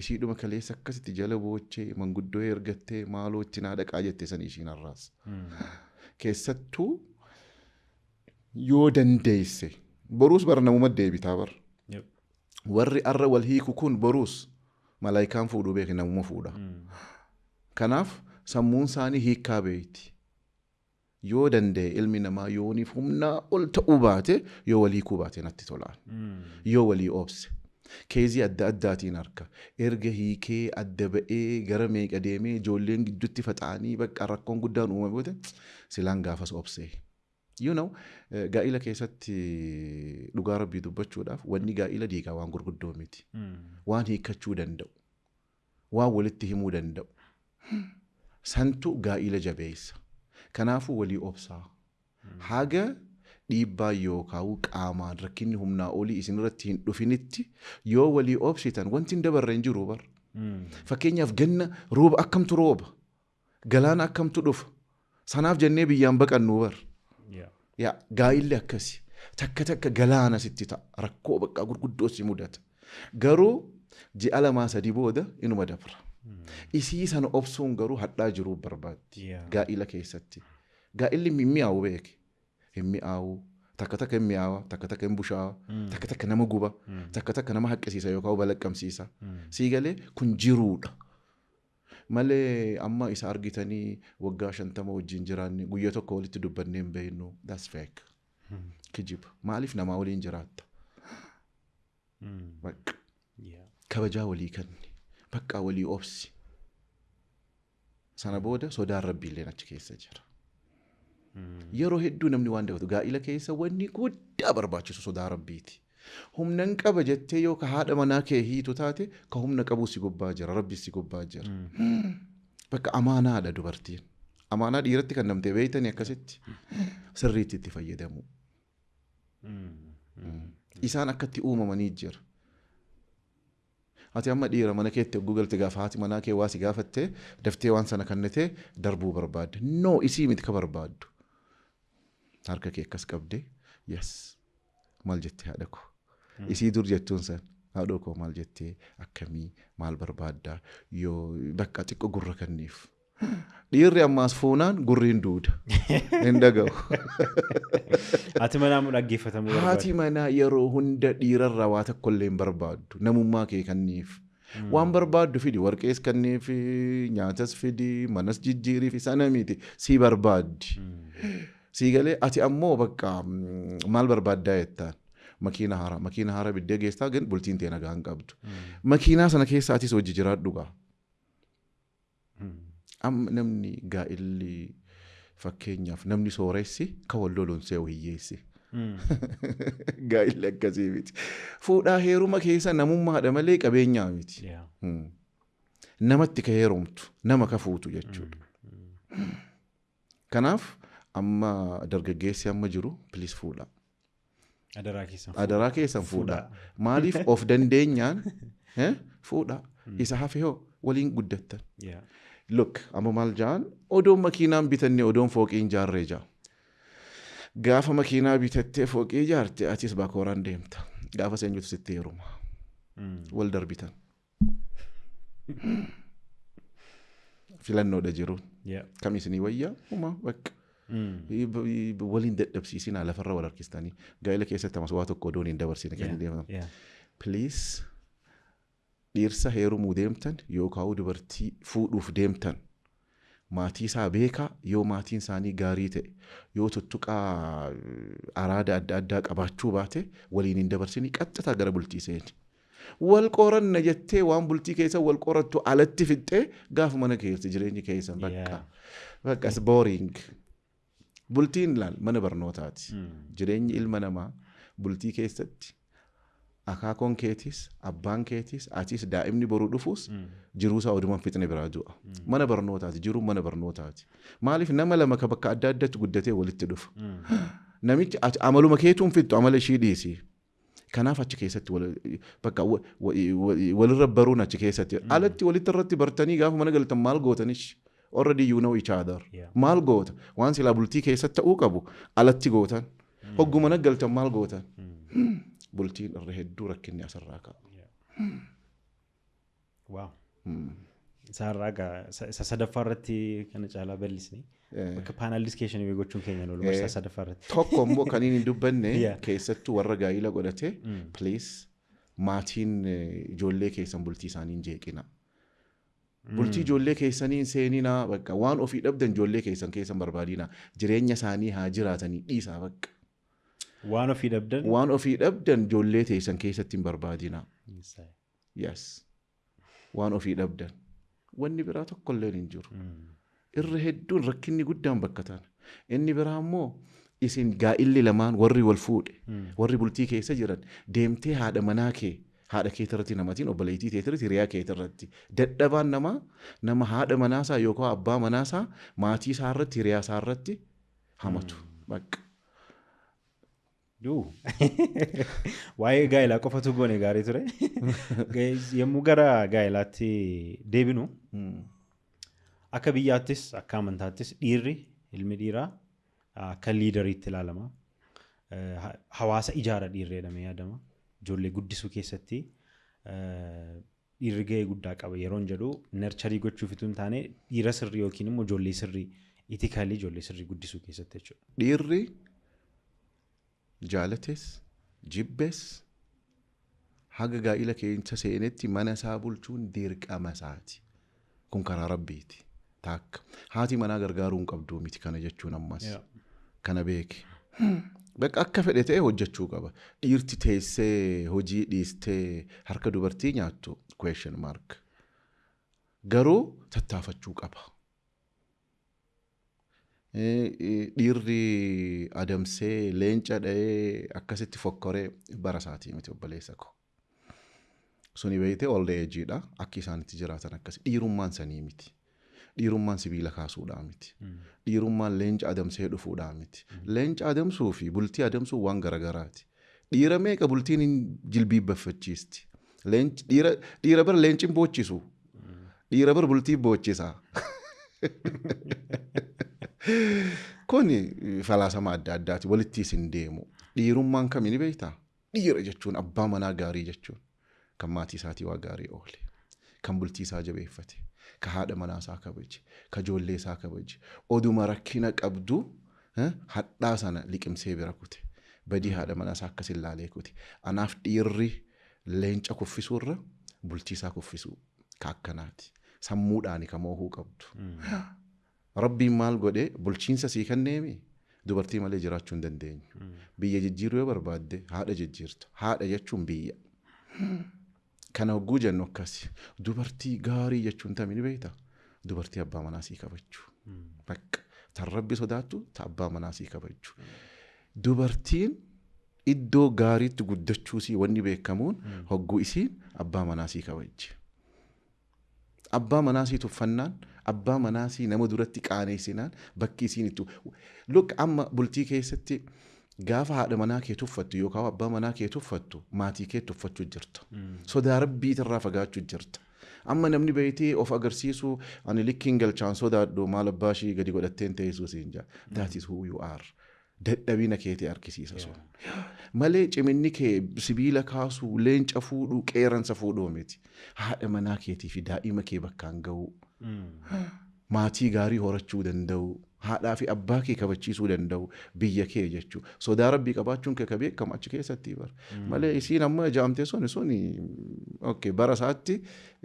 Ishiidhuma kaleessa akkasitti jala boochee manguddoo ergattee maaloo itti naa dhaqaa jettee san ishiin har'aas. Keessattuu yoo dandeesse boruus bara namuma deebitaa bara. Warri arra wal hiiku kun boruus malaayikaan fuudhuu beeke namuma fuudha. Kanaaf sammuun isaanii hiikaa beeyti. Yoo danda'e ilmi namaa yooniif humnaa ol ta'uu baate yoo walii kuu baate natti tolaan. Yoo walii obse. Keezii adda addaatiin harka. Erga hiikee adda ba'ee gara meeqa deemee ijoolleen gidduutti faxaanii bakka rakkoon guddaan uumame booda silaan gaafas obsee. You know, gaa'ila keessatti dhugaa rabbii dubbachuudhaaf wanni gaa'ila diigaa waan gurguddoo miti. Waan hiikkachuu danda'u. Waan walitti himuu danda'u. Santu gaa'ila jabeessa. Kanaafuu walii obsaa. Haga dhiibbaa yookaan qaamaan rakkinni humnaa olii isin irratti hin dhufinitti yoo walii obsitan wanti hin dabarre hin jiru bar. Fakkeenyaaf ganna rooba akkamtu rooba. Galaana akkamtu dhufa. Sanaaf jennee biyyaan baqannu bar. Yaa gaa'illi akkasi. Takka galaana sitti ta'a. Rakkoo bakka gurguddoo si mudata. Garuu ji'a 2-3 booda inuma dabra. Isii sana obsuun garuu hadhaa jiruu barbaaddi. Gaa'ila keessatti. Gaa'illi mi'aawu beeke. Hin mi'aawu. Takka hin mi'aawa. Takka hin bushaawa. Takka nama guba. Takka nama haqqisiisa yookaan balaqqamsiisa. Siigalee kun jiruudha. Malee amma isa argitanii waggaa 50 wajjin jiraanne guyyaa tokko walitti dubbannee hin beeknu. That's fake. Kijiba. Maaliif namaa waliin jiraatta? Kabajaa walii kanni. Bakka walii obsi. Sana booda sodaan rabbiilleen achi keessa jira. Yeroo hedduu namni waan dafatu gaa'ila keessa wanni guddaa barbaachisu sodaa rabbiiti. Humnan qaba jettee yoo ka haadha manaa kee hiitu taate ka humna qabuu si gubbaa jira rabbi si gubbaa jira. Bakka amaanaadha dubartiin. Amaanaa dhiiratti kan namtee beeytanii akkasitti sirriitti itti fayyadamu. Isaan akkatti uumamanii jira. Ati amma dhiira mana keetti Google gaafa haati manaa kee waa si gaafattee daftee waan sana kannatee darbuu barbaadde. No isii miti ka barbaaddu. Harka kee akkas qabdee yes maal jettee haadha koo. Isii dur jettuun san haadha koo maal jettee akkamii maal barbaaddaa yoo bakka xiqqoo gurra kanniif. Dhiirri ammaas fuunaan gurri hin duuda. Hin dhaga'u. Haati manaa mu dhaggeeffatamuu barbaadu. Haati manaa yeroo hunda dhiirarraa waa tokkollee hin barbaaddu. Namummaa kee kanniif. Waan barbaaddu fidi warqees kanniif nyaatas fidi manas jijjiiriif sana miti si barbaaddi. Siigalee ati ammoo bakka maal barbaaddaa jettaan. Makiina haaraa biddee geessaa gan bultiin tee nagaa hin qabdu. Makiinaa sana keessa atis hojii jiraadhu gaa. Amma namni gaa'illi fakkeenyaaf namni sooressi ka wal loluun se'u hiyyeessi. Gaa'illi akkasii miti. Fuudhaa heeruma keessa namummaadha malee qabeenyaa miti. Namatti ka heerumtu nama ka fuutu jechuudha. Kanaaf amma dargaggeessi amma jiru please fuudha. Adaraa keessan fuudha. Maaliif of dandeenyaan fuudha. Isa hafe hoo waliin guddattan. Look amma maal jaan odoon makiinaan bitanne odoon fooqii ijaarree jaa. Gaafa makiinaa bitattee fooqii ijaarte atis bakooraan deemta. Gaafa seenyutu sitti heeruma. Wal darbitan. Filannoodha jiruun. Kam isinii wayyaa uumaa bakka. Waliin dadhabsiisinaa lafarra wal harkistanii gaa'ela keessatti amas waa tokko odoon hin dabarsine kan hin deemtan. Please dhiirsa heerumuu deemtan yookaan dubartii fuudhuuf deemtan maatii isaa beekaa yoo maatiin isaanii gaarii ta'e yoo tuttuqaa araada adda addaa qabaachuu baate waliin hin dabarsini qaxxataa gara bultii seeni. Wal qoranna jettee waan bultii keessa wal qorattu alatti fixxee gaafa mana keessa jireenyi keessa bakka boring. Bultiin laal mana barnootaati. Jireenyi ilma namaa bultii keessatti akaakoon keetis, abbaan keetis, atis daa'imni boruu dhufuus jiruusaa odumaan fixne biraa du'a. Mana barnootaati, jiruun mana barnootaati. Maaliif nama lama ka bakka adda addatti guddatee walitti dhufa. Namichi amaluma keetuun fixxu amala ishii dhiisi. Kanaaf achi keessatti bakka walirra baruun achi keessatti. Alatti walitti irratti bartanii gaafa mana galtan maal gootanish? Already you know each other. Maal goota? Waan silaa bultii keessatti ta'uu qabu alatti gootan. Hogguma mana galtan maal gootan? Bultiin irra hedduu rakkinni asirraa qaba. Waaw. Isaarraa isa sadaffaa irratti kana caalaa bal'isni. Bakka paanal diskeshinii gochuun keenya oolu isa sadaffaa irratti. Tokko immoo kan inni dubbanne keessattuu warra gaa'ila godhate please maatiin ijoollee keessan bultii isaanii hin jeeqina. Bultii ijoollee keessanii hin seeninaa bakka waan ofii dhabdan ijoollee keessan barbaadina. Jireenya isaanii haa jiraatanii dhiisaa bakka. Waan ofii dhabdan? Waan ofii dhabdan ijoollee teessan keessatti hin barbaadina. Yes. Waan ofii dhabdan. Wanni biraa tokkollee hin jiru. Irra hedduun rakkinni guddaan bakka taana. Inni biraa immoo isin gaa'illi lamaan warri wal fuudhe warri bultii keessa jiran deemtee haadha manaa kee haadha keetirratti namatiin obboleettii teetirratti hiriyaa keetirratti dadhabaan nama haadha manaasaa yookaan abbaa manaasaa maatii isaa irratti hiriyaa isaa irratti hamatu bakka. Waa'ee gaa'elaa qofatu goone gaarii ture. Yommuu gara gaa'elaatti deebinu akka biyyaattis akka amantaattis dhiirri ilmi dhiiraa akka liidariitti ilaalama. Hawaasa ijaara dhiirri jedhamee yaadama. Ijoollee guddisuu keessatti dhiirri gahee guddaa qaba yeroo jedhu nercharii gochuuf itoo hin taane dhiira sirrii yookiin immoo ijoollee sirrii itikaalii ijoollee sirrii guddisuu keessatti jechuudha. Dhiirri jaalates jibbees haga gaa'ila keessa seenetti mana isaa bulchuun dirqama isaati. Kun karaa rabbiiti. Taakka haati manaa gargaaruu hin qabdu miti kana jechuun ammas kana beeki. Bakka akka fedhe ta'e hojjechuu qaba. Dhiirti teessee hojii dhiistee harka dubartii nyaattu question mark. Garuu tattaafachuu qaba. Dhiirri adamsee leenca dha'ee akkasitti fokkoree bara isaatii miti obboleessa ko. Suni beeytee old ageedha. Akki isaanitti jiraatan akkasi. Dhiirummaan sanii miti. Dhiirummaan sibiila kaasuudhaa miti. Dhiirummaan leenca adamsee dhufuudhaa miti. Leenca adamsuu fi bultii adamsuu waan garagaraati. Dhiira meeqa bultiin hin jilbiibbafachiisti. Dhiira bara leenci hin boochisu. Dhiira bara bultii boochisaa. Kuni falaasama adda addaati walitti isin deemu. Dhiirummaan kamiin beektaa? Dhiira jechuun abbaa manaa gaarii jechuun kan maatii isaatii waa gaarii oole. Kan bultii isaa jabeeffate. Ka haadha manaa isaa kabaje. Ka ijoollee isaa kabaje. Oduma rakkina qabdu hadhaa sana liqimsee bira kute. Badii haadha manaa isaa akkasin laalee kute. Anaaf dhiirri leenca kuffisuurra bultii isaa kuffisuu ka akkanaati. Sammuudhaani ka moohuu qabdu. Rabbiin maal godhe bulchiinsa sii kenneemi dubartii malee jiraachuu hin dandeenyu. Biyya jijjiiruu yoo barbaadde haadha jijjiirta. Haadha jechuun biyya. Kana hogguu jennu akkasi. Dubartii gaarii jechuun tamini beektaa? Dubartii abbaa manaa sii kabajchu. Bakka tan rabbi sodaattu ta abbaa manaa sii kabajchu. Dubartiin iddoo gaariitti guddachuu sii wanni beekamuun hogguu isiin abbaa manaa sii kabajji. Abbaa manaa sii tuffannaan abbaa manaa sii nama duratti qaaneessinaan bakki isiin ittu. Look amma bultii keessatti Gaafa haadha manaa kee tuffattu yookaan abbaa manaa kee tuffattu maatii kee tuffachuu jirta. Sodaa rabbiitirraa fagaachuu jirta. Amma namni beeytee of agarsiisu ani likkiin galchaan sodaadhu maal abbaa ishii gadi godhatteen teessuu siin jaa. That is who you are. Dadhabina keetii harkisiisa sun. Malee ciminni kee sibiila kaasuu, leenca fuudhuu, qeeransa fuudhuu miti. Haadha manaa keetii fi daa'ima kee bakkaan ga'uu. Maatii gaarii horachuu danda'u. Haadhaa fi abbaa kee kabachiisuu danda'u biyya kee jechuudha. Sodaa rabbii qabaachuun kee ka beekamu achi keessatti bara. Malee isiin amma jaamtee suni bara isaatti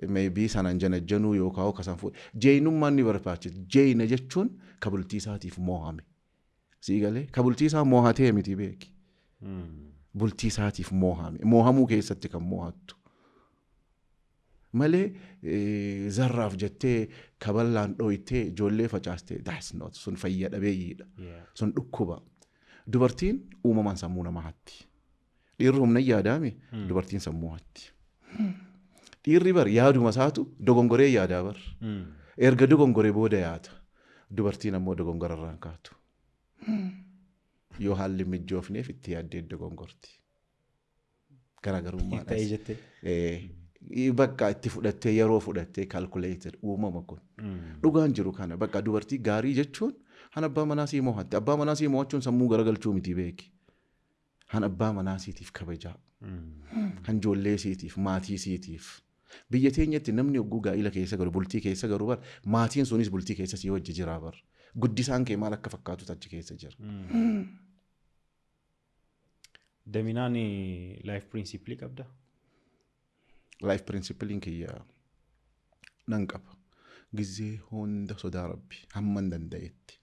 maybii sanaan janajjanuu yookaan kasan fuudhe. Jeenummaan ni barbaachisa. Jeena jechuun ka bultii isaatiif moohame. Sii galee ka bultii isaa moohatee miti beeki. Bultii isaatiif moohame. Moohamuu keessatti kan moohattu. Malee zarraaf jettee kaballaan dhoyitee ijoollee facaastee that's not sun fayyada beeyyiidha. Sun dhukkuba. Dubartiin uumamaan sammuu namaa hatti. Dhiirri humna yaadaami dubartiin sammuu hatti. Dhiirri bar yaaduma isaatu dogongoree yaadaa bar. Erga dogongoree booda yaada. Dubartiin ammoo dogongorarraan kaatu. Yoo haalli mijoofneef itti yaaddee dogongorti. Garaagarummaadhaas. Ta'ee jettee. Bakka itti fudhattee yeroo fudhattee calculated uumama kun. Dhugaan jiru kana bakka dubartii gaarii jechuun han abbaa manaa sii moo'atte. Abbaa manaa sii moo'achuun sammuu garagalchuu miti beeki. Han abbaa manaa siitiif kabajaa. Han ijoollee siitiif, maatii siitiif. Biyya teenyatti namni hogguu gaa'ila keessa galu, bultii keessa galu bar maatiin sunis bultii keessa sii wajji jiraa bar. Guddisaan kee maal akka fakkaatu achi keessa jira. Daminaan life principle qabda. Life principle kiyya nan qaba. Gizee hunda sodaa rabbi hamman danda'etti.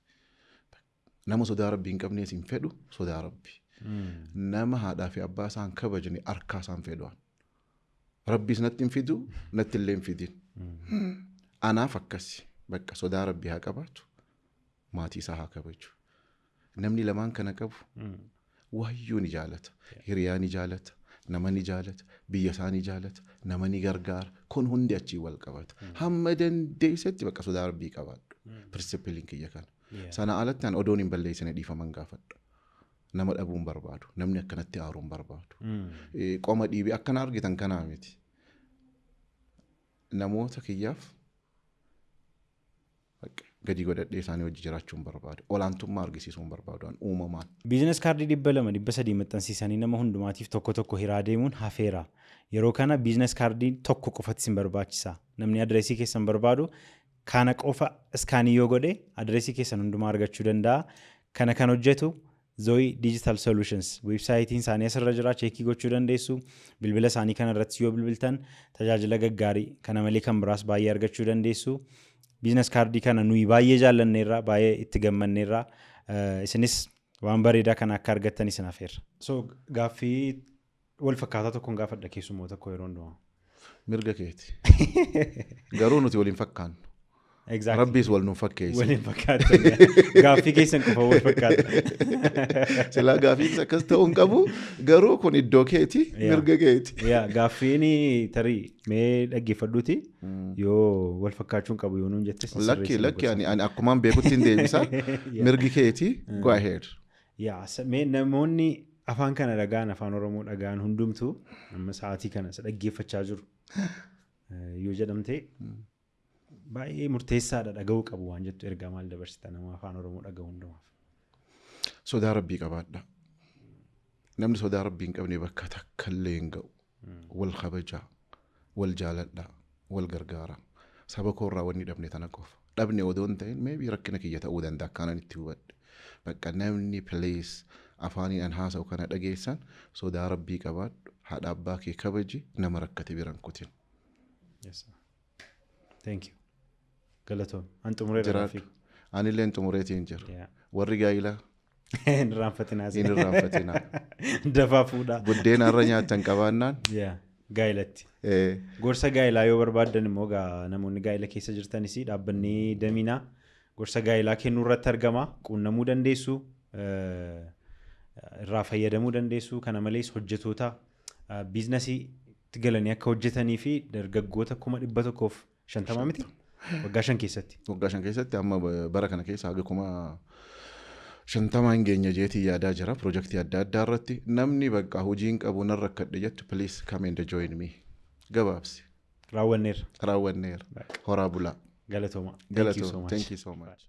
Nama sodaa rabbii hin qabnees hin fedhu sodaa rabbi. Nama haadhaa fi abbaa isaan kabajani harkaa isaan fedhuan. Rabbiis natti hin fidu natti illee hin fidin. Anaaf akkasi bakka sodaa rabbii haa qabaatu maatii isaa haa kabaju. Namni lamaan kana qabu waayyuu ni jaalata. Hiriyaa ni jaalata. Nama ni jaalata. Biyya isaa ni jaalata. Nama ni gargaara. Kun hundi achii wal qabata. Hamma dandeessetti bakka sodaa rabbii qabaadhu. Principaliin kiyya kana. Sana alatti an odoon hin balleessine dhiifaman gaafadha. Nama dhabuun barbaadu. Namni akkanatti aaruun barbaadu. Qoma dhiibii akkana argitan kanaa miti. Namoota kiyyaaf gadi godhadhee isaanii hojii jiraachuun barbaadu. Olaantummaa argisiisuun barbaadu uumamaan. Biizines kaardii 200 maxxansiisanii nama hundumaatiif tokko hiraa deemuun hafeera. Yeroo kana biizines kaardii tokko qofatti sin barbaachisa. Namni adreesii keessan barbaadu kana qofa iskaanii yoo godhe adreesii keessan hundumaa argachuu danda'a. Kana kan hojjetu Zoe Digital Solutions websaayitiin isaanii asirra jira cheekii gochuu dandeessu. Bilbila isaanii kana irratti yoo bilbiltan tajaajila gaggaarii kana malee kan biraas baay'ee argachuu dandeessu. Biizines kaardii kana nuyi baay'ee jaallanneerra baay'ee itti gammanneerra isinis waan bareedaa kana akka argattan isin afeerra. So gaaffii wal fakkaataa tokkoon gaafadha keessumoo tokko yeroo hundumaa. Mirga keeti. Garuu nuti waliin fakkaannu. Exactly. Rabbiis wal nuun fakkeessa. Waliin fakkaata. Gaaffii keessan qofa wal fakkaata. Silaa gaaffii akkas ta'uun qabu garuu kun iddoo keeti mirga keeti. Gaaffiin tarii mee dhaggeeffadhuuti yoo wal fakkaachuun qabu yoo nuun jettes. Lakki ani akkumaan beekutti hin deebisa mirgi keeti go ahead. Mee namoonni afaan kana dhagaan afaan Oromoo dhagaan hundumtuu amma sa'aatii kana dhaggeeffachaa jiru yoo jedhamte. Baay'ee murteessaadha dhaga'uu qabu waan jettu ergaa maal dabarsita nama afaan Oromoo dhaga'u hundumaaf. Sodaa rabbii qabaadha. Namni sodaa rabbii hin qabne bakka takka illee hin ga'u. Wal kabajaa, wal jaaladhaa, wal gargaaraa. Saba koorraa wanni dhabne tana qofa. Dhabne odoo hin ta'in meebii rakkina kiyya ta'uu danda'a akkanaan itti hubadhe. Bakka namni please afaaniin an haasa'u kana dhageessan sodaa rabbii qabaadhu. Haadha abbaa kee kabaji nama rakkate biran kutin. Yes sir. Thank you. Galatoon. An xumuree jiraadhu. Anillee xumureetiin jira. Warri gaa'ilaa. Hin raanfatinaa. Hin raanfatinaa. Dafaa fuudhaa. Buddeena irra nyaatan qabaannaan. Gaa'ilatti. Gorsa gaa'ilaa yoo barbaaddan immoo namoonni gaa'ila keessa jirtanis dhaabbanni Daminaa gorsa gaa'ilaa kennuu irratti argama. Quunnamuu dandeessu. Irraa fayyadamuu dandeessu. Kana malees hojjetoota biizinasii itti galanii akka hojjetanii fi dargaggoota 150 miti. Waggaa 5 keessatti. Waggaa 5 keessatti amma bara kana keessa haga shantamaan geenya jeetii yaadaa jira piroojeektii adda addaa irratti namni bakka hojiin qabu nan rakkadhe jettu please come and join me gabaabsi. Raawwanneera. Horaa bulaa. Galatooma. Thank you so much.